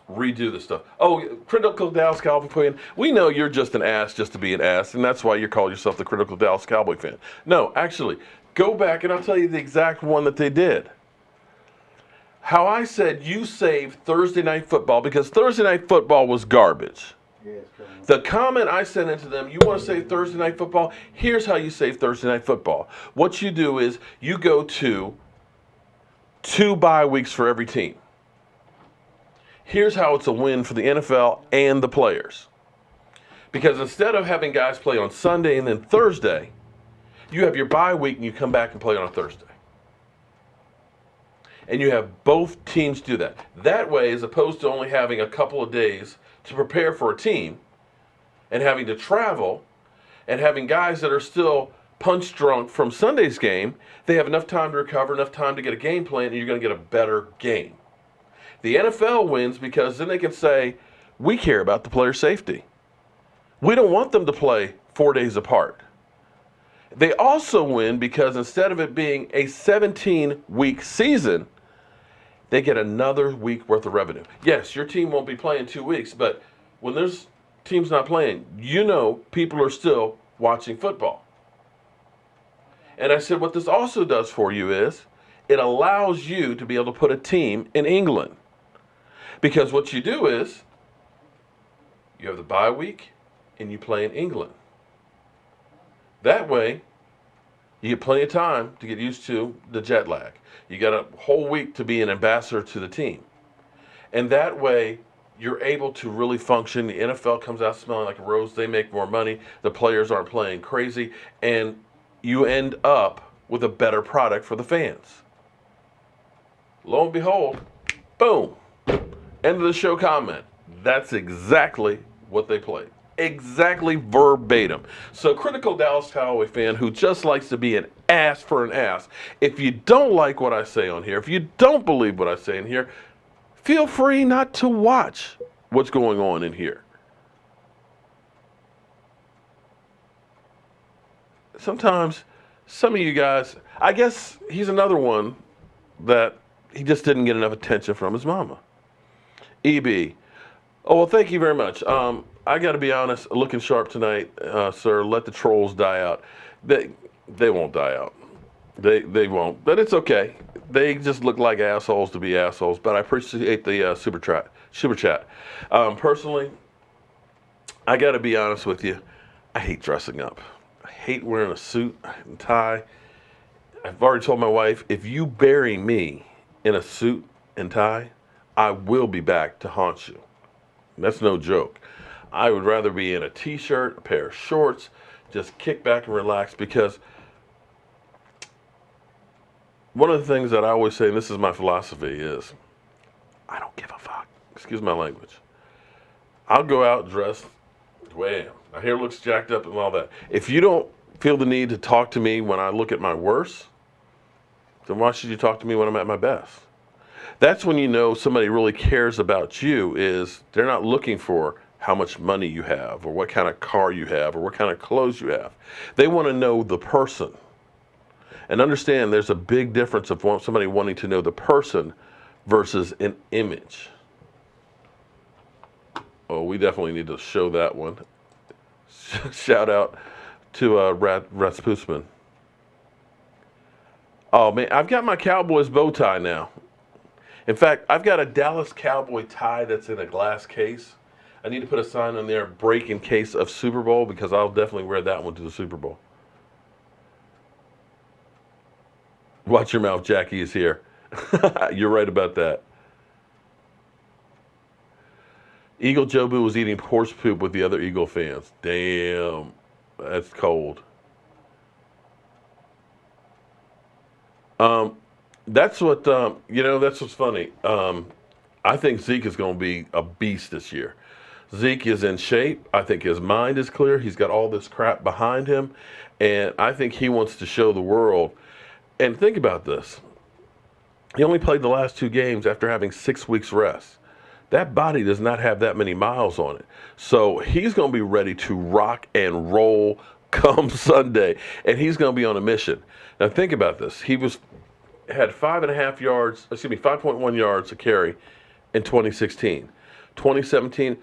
redo the stuff. Oh, Critical Dallas Cowboy fan, we know you're just an ass just to be an ass, and that's why you call yourself the Critical Dallas Cowboy fan. No, actually, go back and I'll tell you the exact one that they did. How I said you saved Thursday Night Football because Thursday Night Football was garbage. Yes, the comment I sent into them, you want to save Thursday Night Football? Here's how you save Thursday Night Football. What you do is you go to 2 bye weeks for every team. Here's how it's a win for the NFL and the players. Because instead of having guys play on Sunday and then Thursday, you have your bye week and you come back and play on a Thursday. And you have both teams do that. That way, as opposed to only having a couple of days to prepare for a team and having to travel and having guys that are still punch drunk from Sunday's game, they have enough time to recover, enough time to get a game plan, and you're going to get a better game. The NFL wins because then they can say, we care about the player safety. We don't want them to play 4 days apart. They also win because instead of it being a 17-week season, they get another week worth of revenue. Yes, your team won't be playing 2 weeks, but when there's teams not playing, people are still watching football. And I said, what this also does for you is it allows you to be able to put a team in England. Because what you do is you have the bye week and you play in England. That way, you get plenty of time to get used to the jet lag. You got a whole week to be an ambassador to the team. And that way, you're able to really function. The NFL comes out smelling like a rose. They make more money. The players aren't playing crazy. And you end up with a better product for the fans. Lo and behold, boom. End of the show comment. That's exactly what they played. Exactly verbatim. So, critical Dallas Cowboy fan who just likes to be an ass for an ass, if you don't like what I say on here, if you don't believe what I say in here, feel free not to watch what's going on in here. Sometimes some of you guys, I guess he's another one that he just didn't get enough attention from his mama. EB. Oh, well, thank you very much. I got to be honest, looking sharp tonight, sir. Let the trolls die out. They won't die out. They won't. But it's okay. They just look like assholes to be assholes. But I appreciate the super chat. Personally, I got to be honest with you. I hate dressing up. I hate wearing a suit and tie. I've already told my wife, if you bury me in a suit and tie, I will be back to haunt you. That's no joke. I would rather be in a t-shirt, a pair of shorts, just kick back and relax, because one of the things that I always say, and this is my philosophy, is I don't give a fuck. Excuse my language. I'll go out dressed the way I am. My hair looks jacked up and all that. If you don't feel the need to talk to me when I look at my worst, then why should you talk to me when I'm at my best? That's when you know somebody really cares about you, is they're not looking for how much money you have or what kind of car you have or what kind of clothes you have. They want to know the person. And understand there's a big difference of somebody wanting to know the person versus an image. Oh, we definitely need to show that one. Shout out to Rasputin. Oh, man, I've got my Cowboys bow tie now. In fact, I've got a Dallas Cowboy tie that's in a glass case. I need to put a sign on there, break in case of Super Bowl, because I'll definitely wear that one to the Super Bowl. Watch your mouth, Jackie is here. You're right about that. Eagle Jobu was eating horse poop with the other Eagle fans. Damn, that's cold. That's what, that's what's funny. I think Zeke is going to be a beast this year. Zeke is in shape. I think his mind is clear. He's got all this crap behind him. And I think he wants to show the world. And think about this. He only played the last 2 games after having 6 weeks rest. That body does not have that many miles on it. So he's going to be ready to rock and roll come Sunday. And he's going to be on a mission. Now think about this. He had 5.1 yards a carry in 2016. 2017,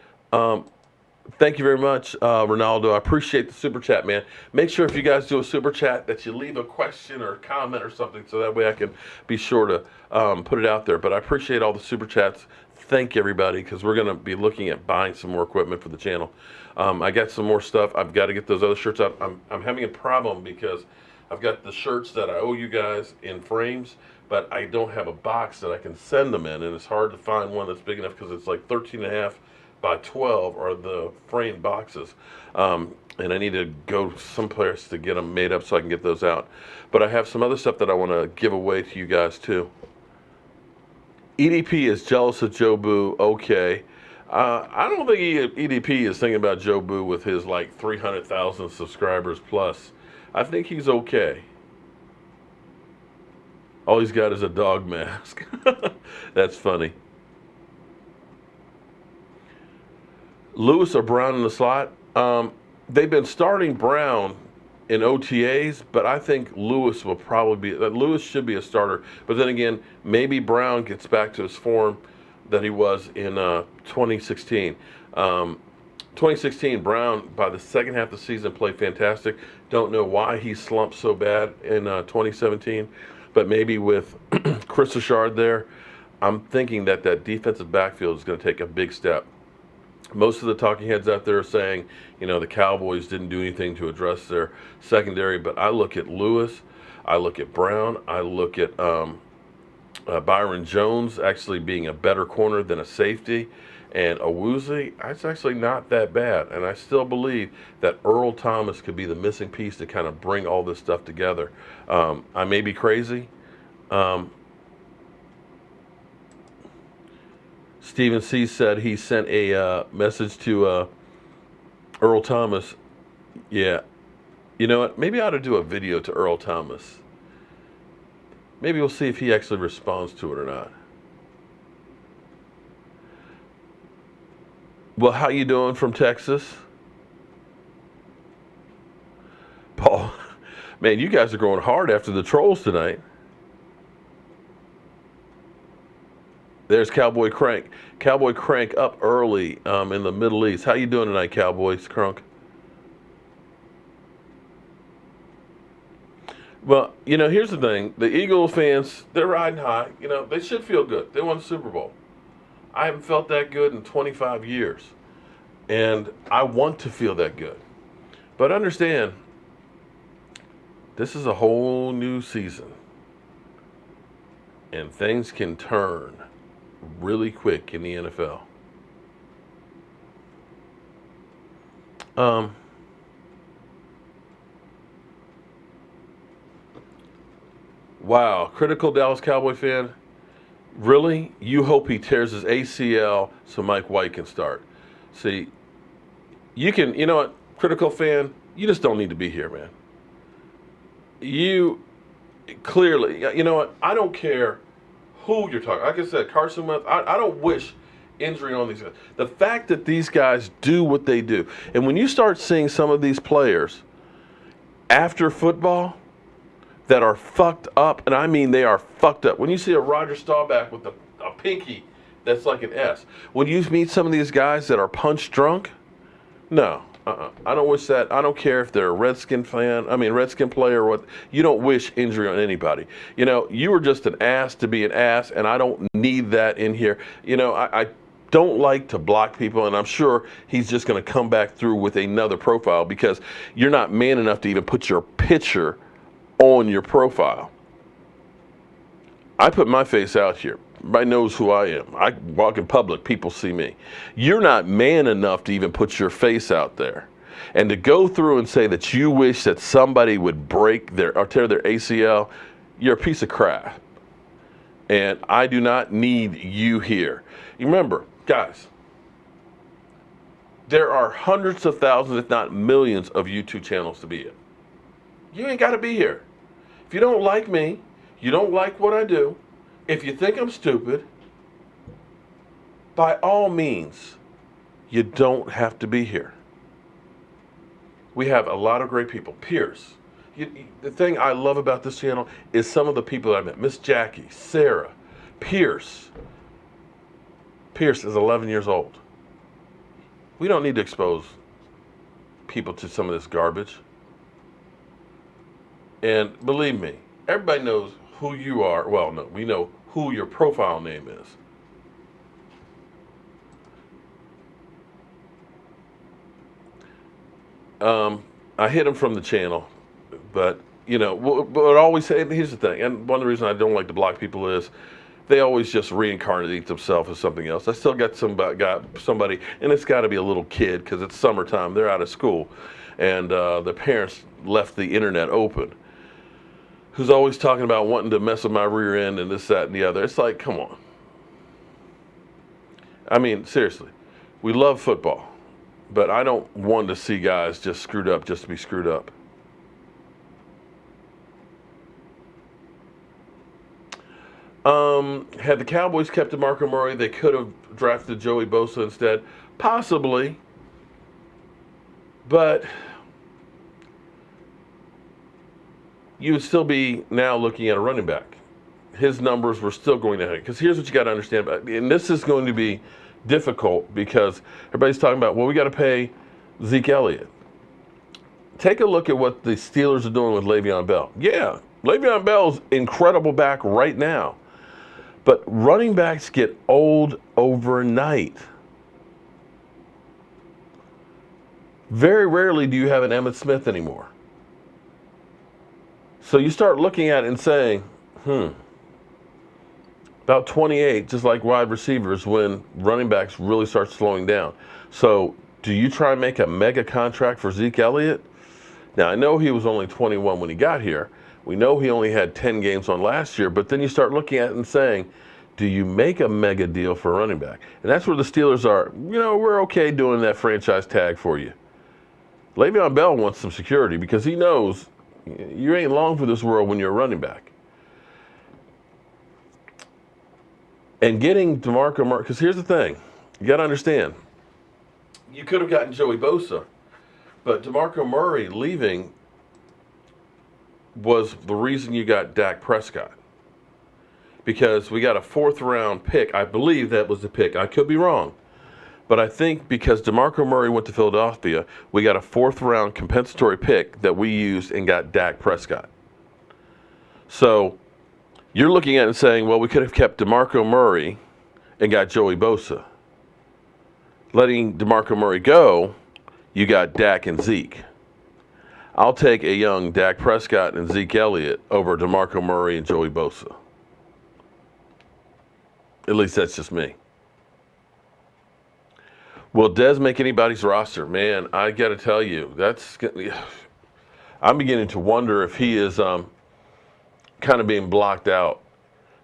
thank you very much, Ronaldo. I appreciate the super chat, man. Make sure if you guys do a super chat that you leave a question or a comment or something, so that way I can be sure to put it out there. But I appreciate all the super chats. Thank you, everybody, because we're going to be looking at buying some more equipment for the channel. I got some more stuff. I've got to get those other shirts out. I'm having a problem because I've got the shirts that I owe you guys in frames, but I don't have a box that I can send them in, and it's hard to find one that's big enough because it's like 13.5 by 12 are the framed boxes. And I need to go someplace to get them made up so I can get those out. But I have some other stuff that I want to give away to you guys too. EDP is jealous of Joe Boo. Okay. I don't think EDP is thinking about Joe Boo with his like 300,000 subscribers plus. I think he's okay. All he's got is a dog mask. That's funny. Lewis or Brown in the slot. They've been starting Brown in OTAs, but I think Lewis will probably be. Lewis should be a starter. But then again, maybe Brown gets back to his form that he was in 2016. 2016, Brown, by the second half of the season, played fantastic. Don't know why he slumped so bad in 2017, but maybe with Chris Richard there, I'm thinking that that defensive backfield is going to take a big step. Most of the talking heads out there are saying, the Cowboys didn't do anything to address their secondary, but I look at Lewis, I look at Brown, I look at Byron Jones actually being a better corner than a safety, and Awuzie, it's actually not that bad. And I still believe that Earl Thomas could be the missing piece to kind of bring all this stuff together. I may be crazy. Stephen C. said he sent a message to Earl Thomas. Yeah. You know what? Maybe I ought to do a video to Earl Thomas. Maybe we'll see if he actually responds to it or not. Well, how you doing from Texas? Paul, man, you guys are going hard after the trolls tonight. There's Cowboy Crank. Cowboy Crank up early in the Middle East. How you doing tonight, Cowboys Crunk? Well, here's the thing. The Eagles fans, they're riding high. They should feel good. They won the Super Bowl. I haven't felt that good in 25 years. And I want to feel that good. But understand, this is a whole new season. And things can turn really quick in the NFL. Wow, critical Dallas Cowboy fan. Really? You hope he tears his ACL so Mike White can start. See, you know what, critical fan, you just don't need to be here, man. You clearly, you know what, I don't care who you're talking. Like I said, Carson Wentz, I don't wish injury on these guys. The fact that these guys do what they do, and when you start seeing some of these players after football that are fucked up, and I mean they are fucked up. When you see a Roger Staubach with a pinky that's like an S. When you meet some of these guys that are punch drunk, no. I don't wish that. I don't care if they're a Redskin player or what. You don't wish injury on anybody. You were just an ass to be an ass, and I don't need that in here. I don't like to block people, and I'm sure he's just going to come back through with another profile because you're not man enough to even put your picture on your profile. I put my face out here. Everybody knows who I am. I walk in public, people see me. You're not man enough to even put your face out there. And to go through and say that you wish that somebody would break or tear their ACL, you're a piece of crap. And I do not need you here. Remember, guys, there are hundreds of thousands, if not millions, of YouTube channels to be in. You ain't got to be here. If you don't like me, you don't like what I do, if you think I'm stupid, by all means, you don't have to be here. We have a lot of great people. Pierce. The thing I love about this channel is some of the people I met. Miss Jackie, Sarah, Pierce. Pierce is 11 years old. We don't need to expose people to some of this garbage. And believe me, everybody knows who you are. Well, no, we know who your profile name is. I hit him from the channel, but but always say, here's the thing, and one of the reasons I don't like to block people is they always just reincarnate themselves as something else. I still got somebody, and it's got to be a little kid because it's summertime, they're out of school, and their parents left the internet open, who's always talking about wanting to mess with my rear end and this, that, and the other. It's like, come on. I mean, seriously, we love football, but I don't want to see guys just screwed up just to be screwed up. Had the Cowboys kept DeMarco Murray, they could have drafted Joey Bosa instead. Possibly. But you would still be now looking at a running back. His numbers were still going to hit. Because here's what you got to understand about, and this is going to be difficult because everybody's talking about, well, we got to pay Zeke Elliott. Take a look at what the Steelers are doing with Le'Veon Bell. Yeah, Le'Veon Bell's incredible back right now. But running backs get old overnight. Very rarely do you have an Emmitt Smith anymore. So you start looking at it and saying, about 28, just like wide receivers, when running backs really start slowing down. So do you try and make a mega contract for Zeke Elliott? Now, I know he was only 21 when he got here. We know he only had 10 games on last year, but then you start looking at it and saying, do you make a mega deal for a running back? And that's where the Steelers are. We're okay doing that franchise tag for you. Le'Veon Bell wants some security because he knows you ain't long for this world when you're a running back. And getting DeMarco Murray, because here's the thing. You got to understand. You could have gotten Joey Bosa, but DeMarco Murray leaving was the reason you got Dak Prescott. Because we got a 4th-round pick. I believe that was the pick. I could be wrong. But I think because DeMarco Murray went to Philadelphia, we got a 4th-round compensatory pick that we used and got Dak Prescott. So you're looking at it and saying, well, we could have kept DeMarco Murray and got Joey Bosa. Letting DeMarco Murray go, you got Dak and Zeke. I'll take a young Dak Prescott and Zeke Elliott over DeMarco Murray and Joey Bosa. At least that's just me. Will Dez make anybody's roster? Man, I got to tell you, I'm beginning to wonder if he is kind of being blocked out,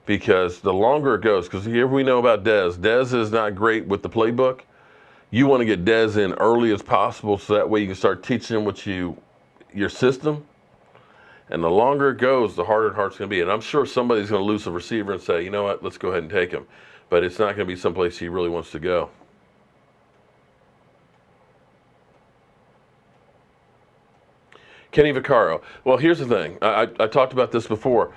because the longer it goes, because here we know about Dez. Dez is not great with the playbook. You want to get Dez in early as possible so that way you can start teaching him your system. And the longer it goes, the harder it's going to be. And I'm sure somebody's going to lose a receiver and say, you know what, let's go ahead and take him. But it's not going to be someplace he really wants to go. Kenny Vaccaro. Well, here's the thing. I talked about this before.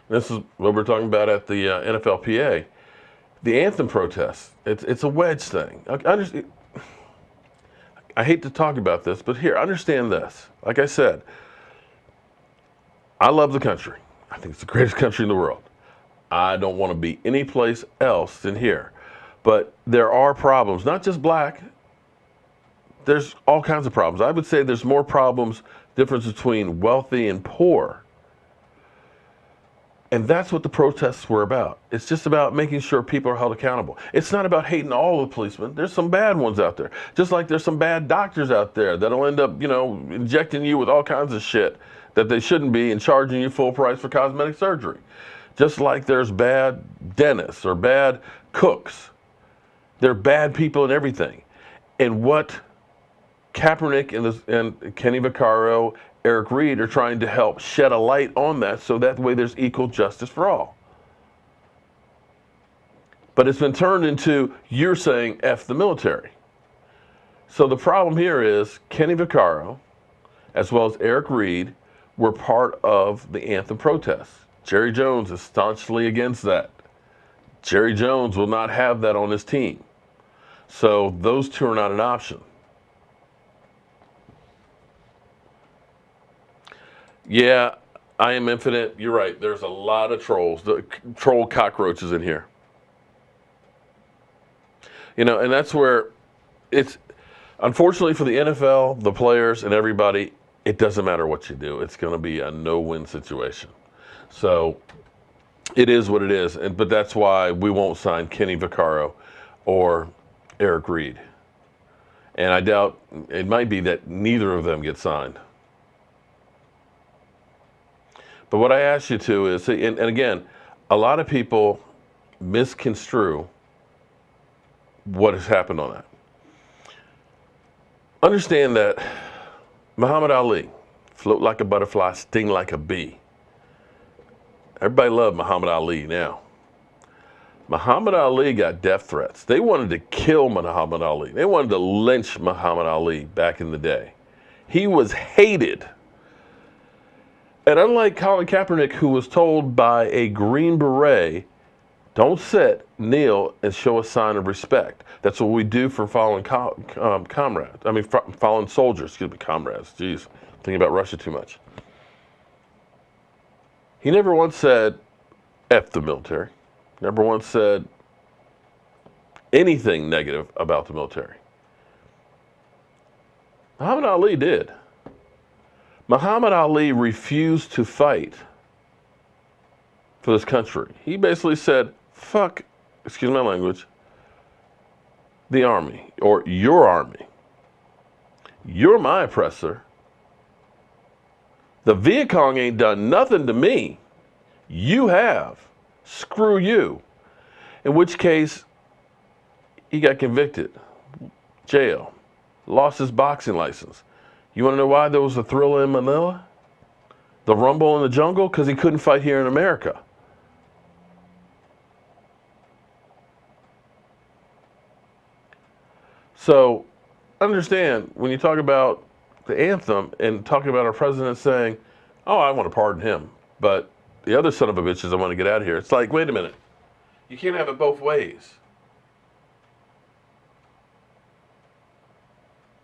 This is what we're talking about at the NFLPA. The anthem protests. It's a wedge thing. I hate to talk about this, but here, understand this. Like I said, I love the country. I think it's the greatest country in the world. I don't want to be any place else than here. But there are problems, not just black. There's all kinds of problems. I would say there's more problems, difference between wealthy and poor. And that's what the protests were about. It's just about making sure people are held accountable. It's not about hating all the policemen. There's some bad ones out there. Just like there's some bad doctors out there that'll end up, injecting you with all kinds of shit that they shouldn't be and charging you full price for cosmetic surgery. Just like there's bad dentists or bad cooks. They're bad people and everything. And what Kaepernick and Kenny Vaccaro, Eric Reed are trying to help shed a light on that so that way there's equal justice for all. But it's been turned into you're saying F the military. So the problem here is Kenny Vaccaro, as well as Eric Reed, were part of the anthem protests. Jerry Jones is staunchly against that. Jerry Jones will not have that on his team. So those two are not an option. Yeah, I am infinite. You're right. There's a lot of trolls, the troll cockroaches in here. And that's where it's, unfortunately for the NFL, the players, and everybody, it doesn't matter what you do. It's going to be a no-win situation. So it is what it is. But that's why we won't sign Kenny Vaccaro or Eric Reed. And I doubt it might be that neither of them get signed. But what I ask you to is, and again, a lot of people misconstrue what has happened on that. Understand that Muhammad Ali, float like a butterfly, sting like a bee. Everybody loved Muhammad Ali now. Muhammad Ali got death threats. They wanted to kill Muhammad Ali. They wanted to lynch Muhammad Ali back in the day. He was hated. And unlike Colin Kaepernick, who was told by a Green Beret Don't sit, kneel, and show a sign of respect. That's what we do for fallen comrades. I mean, fallen soldiers. Excuse me, comrades. Jeez, thinking about Russia too much. He never once said, F the military. Never once said anything negative about the military. Muhammad Ali did. Muhammad Ali refused to fight for this country. He basically said, fuck, excuse my language, the army, or your army. You're my oppressor. The Viet Cong ain't done nothing to me. You have. Screw you. In which case, he got convicted, jail, lost his boxing license. You want to know why there was a Thriller in Manila? The Rumble in the Jungle? Because he couldn't fight here in America. So, understand, when you talk about the anthem and talking about our president saying, oh, I want to pardon him, but the other son of a bitches I want to get out of here. It's like, wait a minute. You can't have it both ways.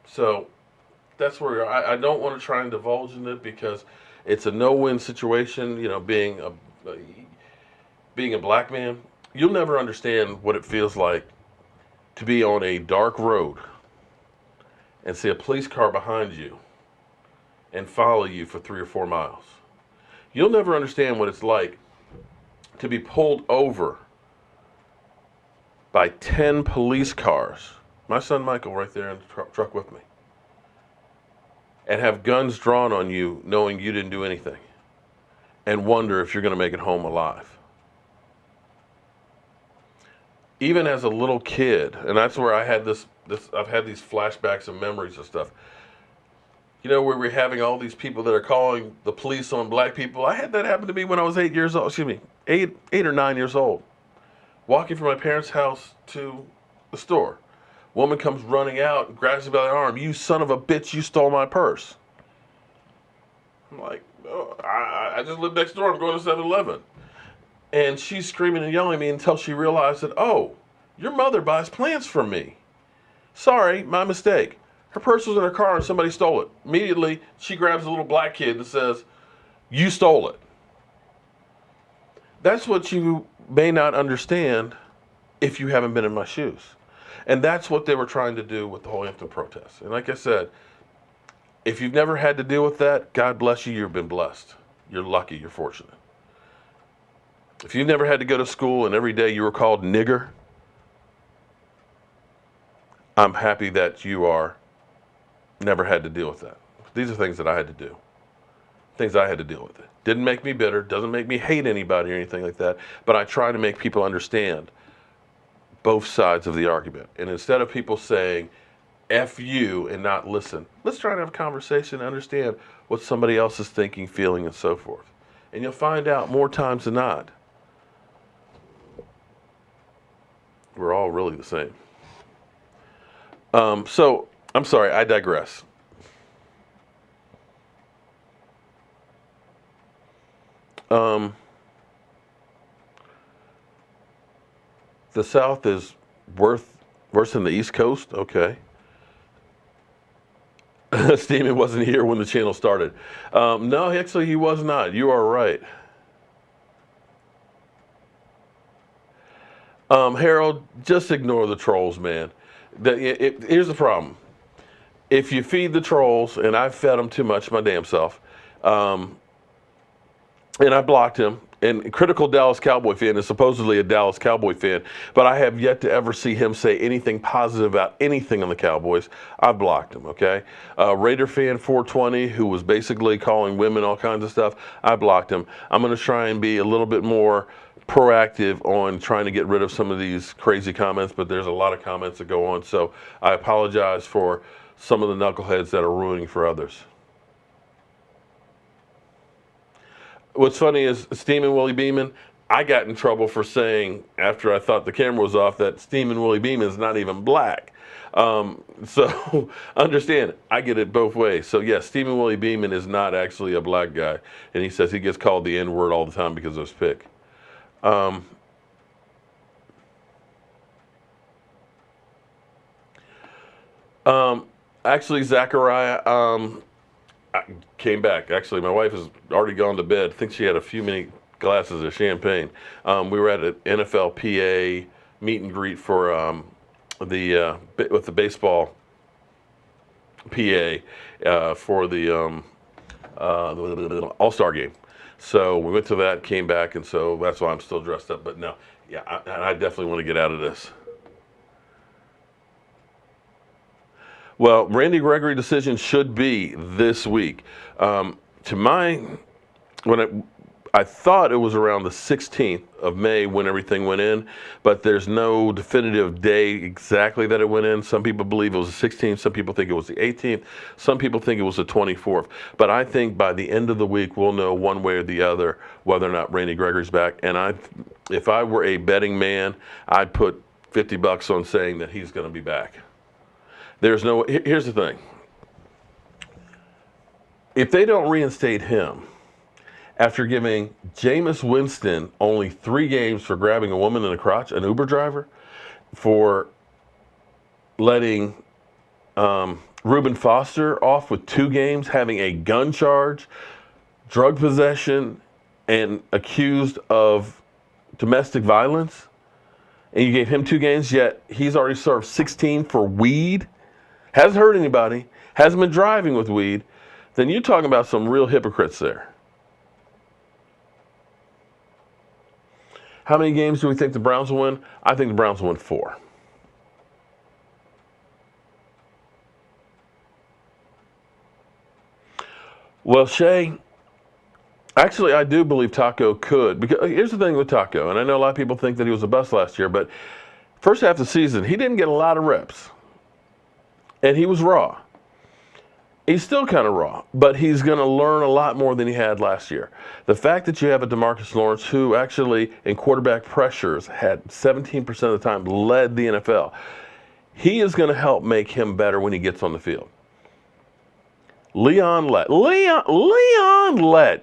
So, that's where I don't want to try and divulge in it because it's a no-win situation, you know, being a black man. You'll never understand what it feels like to be on a dark road and see a police car behind you and follow you for 3 or 4 miles. You'll never understand what it's like to be pulled over by 10 police cars. My son Michael right there in the truck with me. And have guns drawn on you knowing you didn't do anything. And wonder if you're going to make it home alive. Even as a little kid, and that's where I had I've had these flashbacks and memories of stuff. You know, where we're having all these people that are calling the police on black people. I had that happen to me when I was 8 years old. Excuse me, 8 or 9 years old. Walking from my parents' house to the store. Woman comes running out and grabs me by the arm. You son of a bitch, you stole my purse. I'm like, oh, I just live next door. I'm going to 7-Eleven. And she's screaming and yelling at me until she realized that, oh, your mother buys plants from me. Sorry, my mistake. Her purse was in her car and somebody stole it. Immediately, she grabs a little black kid and says, you stole it. That's what you may not understand if you haven't been in my shoes. And that's what they were trying to do with the whole anthem protest. And like I said, if you've never had to deal with that, God bless you, you've been blessed. You're lucky, you're fortunate. If you've never had to go to school and every day you were called nigger, I'm happy that you never had to deal with that. These are things that I had to do. Things I had to deal with. It didn't make me bitter, doesn't make me hate anybody or anything like that, but I try to make people understand both sides of the argument. And instead of people saying, F you and not listen, let's try to have a conversation and understand what somebody else is thinking, feeling, and so forth. And you'll find out more times than not, we're all really the same. So, I'm sorry, I digress. The South is worse than the East Coast? Okay. Steeman wasn't here when the channel started. No, actually he was not. You are right. Harold, just ignore the trolls, man. Here's the problem. If you feed the trolls, and I've fed them too much my damn self, and I blocked him, and critical Dallas Cowboy fan is supposedly a Dallas Cowboy fan, but I have yet to ever see him say anything positive about anything on the Cowboys. I've blocked him, okay? Raider fan 420, who was basically calling women all kinds of stuff, I blocked him. I'm going to try and be a little bit more proactive on trying to get rid of some of these crazy comments, but there's a lot of comments that go on, so I apologize for some of the knuckleheads that are ruining for others. What's funny is Steamin' Willie Beeman, I got in trouble for saying, after I thought the camera was off, that Steamin' Willie Beeman is not even black. So understand, I get it both ways. So yes, Steamin' Willie Beeman is not actually a black guy. And he says he gets called the N-word all the time because of his pick. Um, actually, Zachariah came back. Actually, my wife has already gone to bed. I think she had a few many glasses of champagne. We were at an NFLPA meet and greet for with the baseball PA for the All-Star game. So we went to that, came back, and so that's why I'm still dressed up. But no, yeah, I definitely want to get out of this. Well, Randy Gregory decision should be this week. To my when I thought it was around the 16th of May when everything went in, but there's no definitive day exactly that it went in. Some people believe it was the 16th. Some people think it was the 18th. Some people think it was the 24th. But I think by the end of the week, we'll know one way or the other whether or not Randy Gregory's back. And if I were a betting man, I'd put $50 on saying that he's going to be back. Here's the thing. If they don't reinstate him, after giving Jameis Winston only 3 games for grabbing a woman in the crotch, an Uber driver, for letting Reuben Foster off with 2 games, having a gun charge, drug possession, and accused of domestic violence, and you gave him 2 games, yet he's already served 16 for weed, hasn't hurt anybody, hasn't been driving with weed, then you're talking about some real hypocrites there. How many games do we think the Browns will win? I think the Browns will win 4. Well, Shay, actually, I do believe Taco could. Because here's the thing with Taco, and I know a lot of people think that he was a bust last year, but first half of the season, he didn't get a lot of reps. And he was raw. He's still kind of raw, but he's going to learn a lot more than he had last year. The fact that you have a DeMarcus Lawrence, who actually in quarterback pressures had 17% of the time led the NFL, he is going to help make him better when he gets on the field. Leon Lett.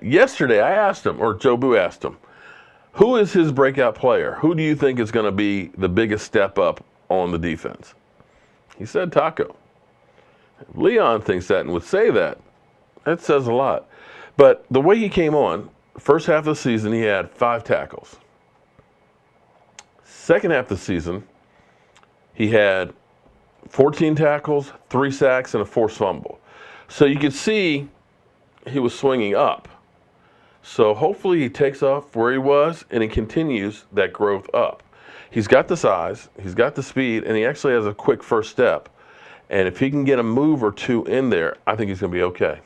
Yesterday, I asked him, or Joe Boo asked him, who is his breakout player? Who do you think is going to be the biggest step up on the defense? He said Taco. If Leon thinks that and would say that, that says a lot. But the way he came on, first half of the season, he had 5 tackles. Second half of the season, he had 14 tackles, 3 sacks, and a forced fumble. So you could see he was swinging up. So hopefully he takes off where he was and he continues that growth up. He's got the size, he's got the speed, and he actually has a quick first step. And if he can get a move or 2 in there, I think he's going to be okay.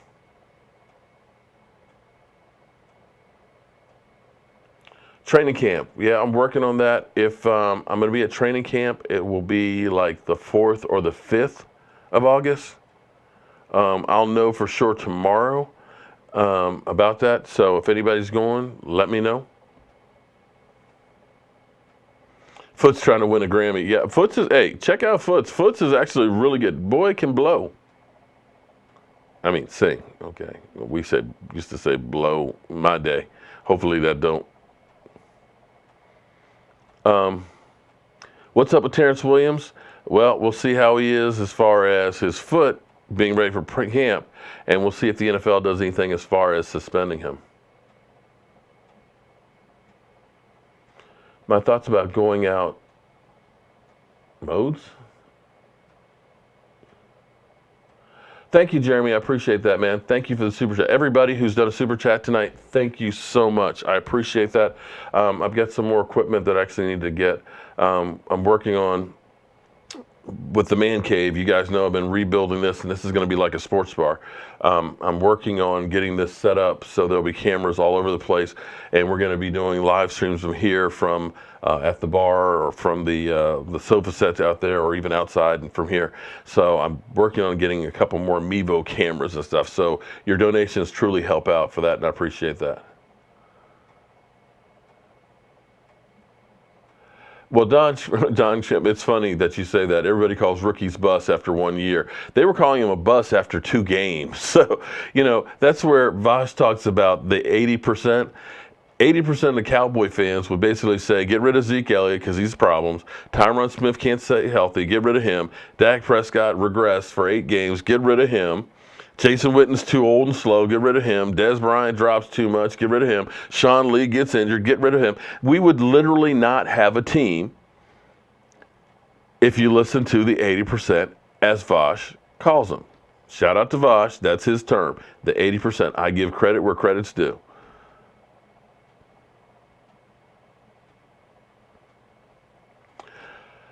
Training camp. Yeah, I'm working on that. If I'm going to be at training camp, it will be like the 4th or the 5th of August. I'll know for sure tomorrow about that. So if anybody's going, let me know. Foot's trying to win a Grammy. Yeah, hey, check out Foots. Foots is actually really good. Boy can blow. I mean, sing. Okay. We used to say blow in my day. Hopefully that don't. What's up with Terrence Williams? Well, we'll see how he is as far as his foot being ready for camp, and we'll see if the NFL does anything as far as suspending him. My thoughts about going out modes? Thank you, Jeremy. I appreciate that, man. Thank you for the super chat. Everybody who's done a super chat tonight, thank you so much. I appreciate that. I've got some more equipment that I actually need to get. I'm working on with the man cave. You guys know I've been rebuilding this, and this is going to be like a sports bar. I'm working on getting this set up so there'll be cameras all over the place, and we're going to be doing live streams from here, from at the bar, or from the sofa sets out there, or even outside and from here. So I'm working on getting a couple more Mevo cameras and stuff. So your donations truly help out for that, and I appreciate that. Well, Don Chimp, it's funny that you say that. Everybody calls rookies bust after 1 year. They were calling him a bust after 2 games. So, that's where Vosh talks about the 80%. 80% of the Cowboy fans would basically say, get rid of Zeke Elliott because he's problems. Tyron Smith can't stay healthy. Get rid of him. Dak Prescott regressed for 8 games. Get rid of him. Jason Witten's too old and slow. Get rid of him. Dez Bryant drops too much. Get rid of him. Sean Lee gets injured. Get rid of him. We would literally not have a team if you listen to the 80%, as Vosh calls them. Shout out to Vosh. That's his term. The 80%. I give credit where credit's due.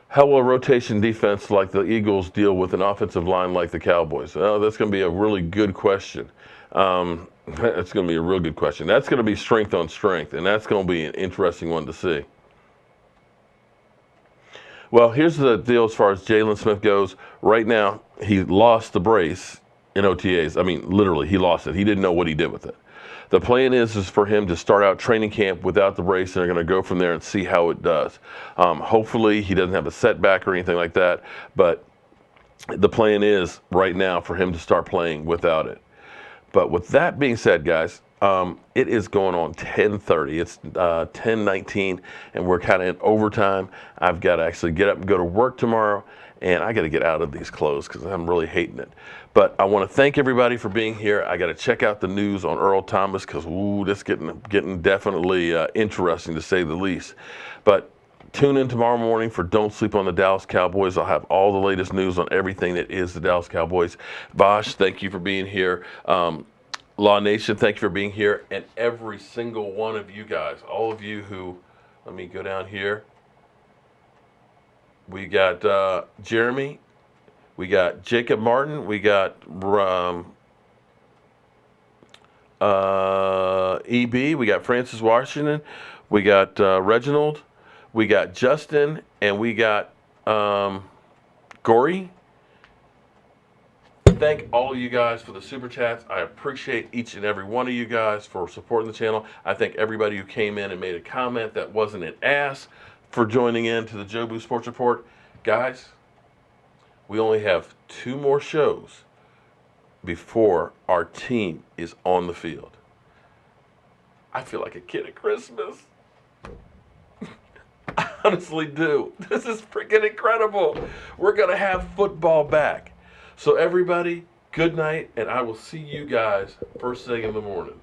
How will a rotation defense like the Eagles deal with an offensive line like the Cowboys? Oh, that's going to be a really good question. That's going to be a real good question. That's going to be strength on strength, and that's going to be an interesting one to see. Well, here's the deal as far as Jalen Smith goes. Right now, he lost the brace in OTAs. I mean, literally, he lost it. He didn't know what he did with it. The plan is for him to start out training camp without the brace, and they're going to go from there and see how it does. Hopefully, he doesn't have a setback or anything like that, but the plan is right now for him to start playing without it. But with that being said, guys, it is going on 10:30. It's 10:19, and we're kind of in overtime. I've got to actually get up and go to work tomorrow, and I got to get out of these clothes because I'm really hating it. But I want to thank everybody for being here. I got to check out the news on Earl Thomas because, that's getting definitely interesting to say the least. But tune in tomorrow morning for Don't Sleep on the Dallas Cowboys. I'll have all the latest news on everything that is the Dallas Cowboys. Vosh, thank you for being here. Law Nation, thank you for being here. And every single one of you guys, all of you who, let me go down here. We got Jeremy. We got Jacob Martin. We got EB. We got Francis Washington. We got Reginald. We got Justin. And we got Gory. Thank all of you guys for the super chats. I appreciate each and every one of you guys for supporting the channel. I thank everybody who came in and made a comment that wasn't an ass for joining in to the Joe Boo Sports Report. Guys, we only have 2 more shows before our team is on the field. I feel like a kid at Christmas. I honestly do. This is freaking incredible. We're going to have football back. So everybody, good night, and I will see you guys first thing in the morning.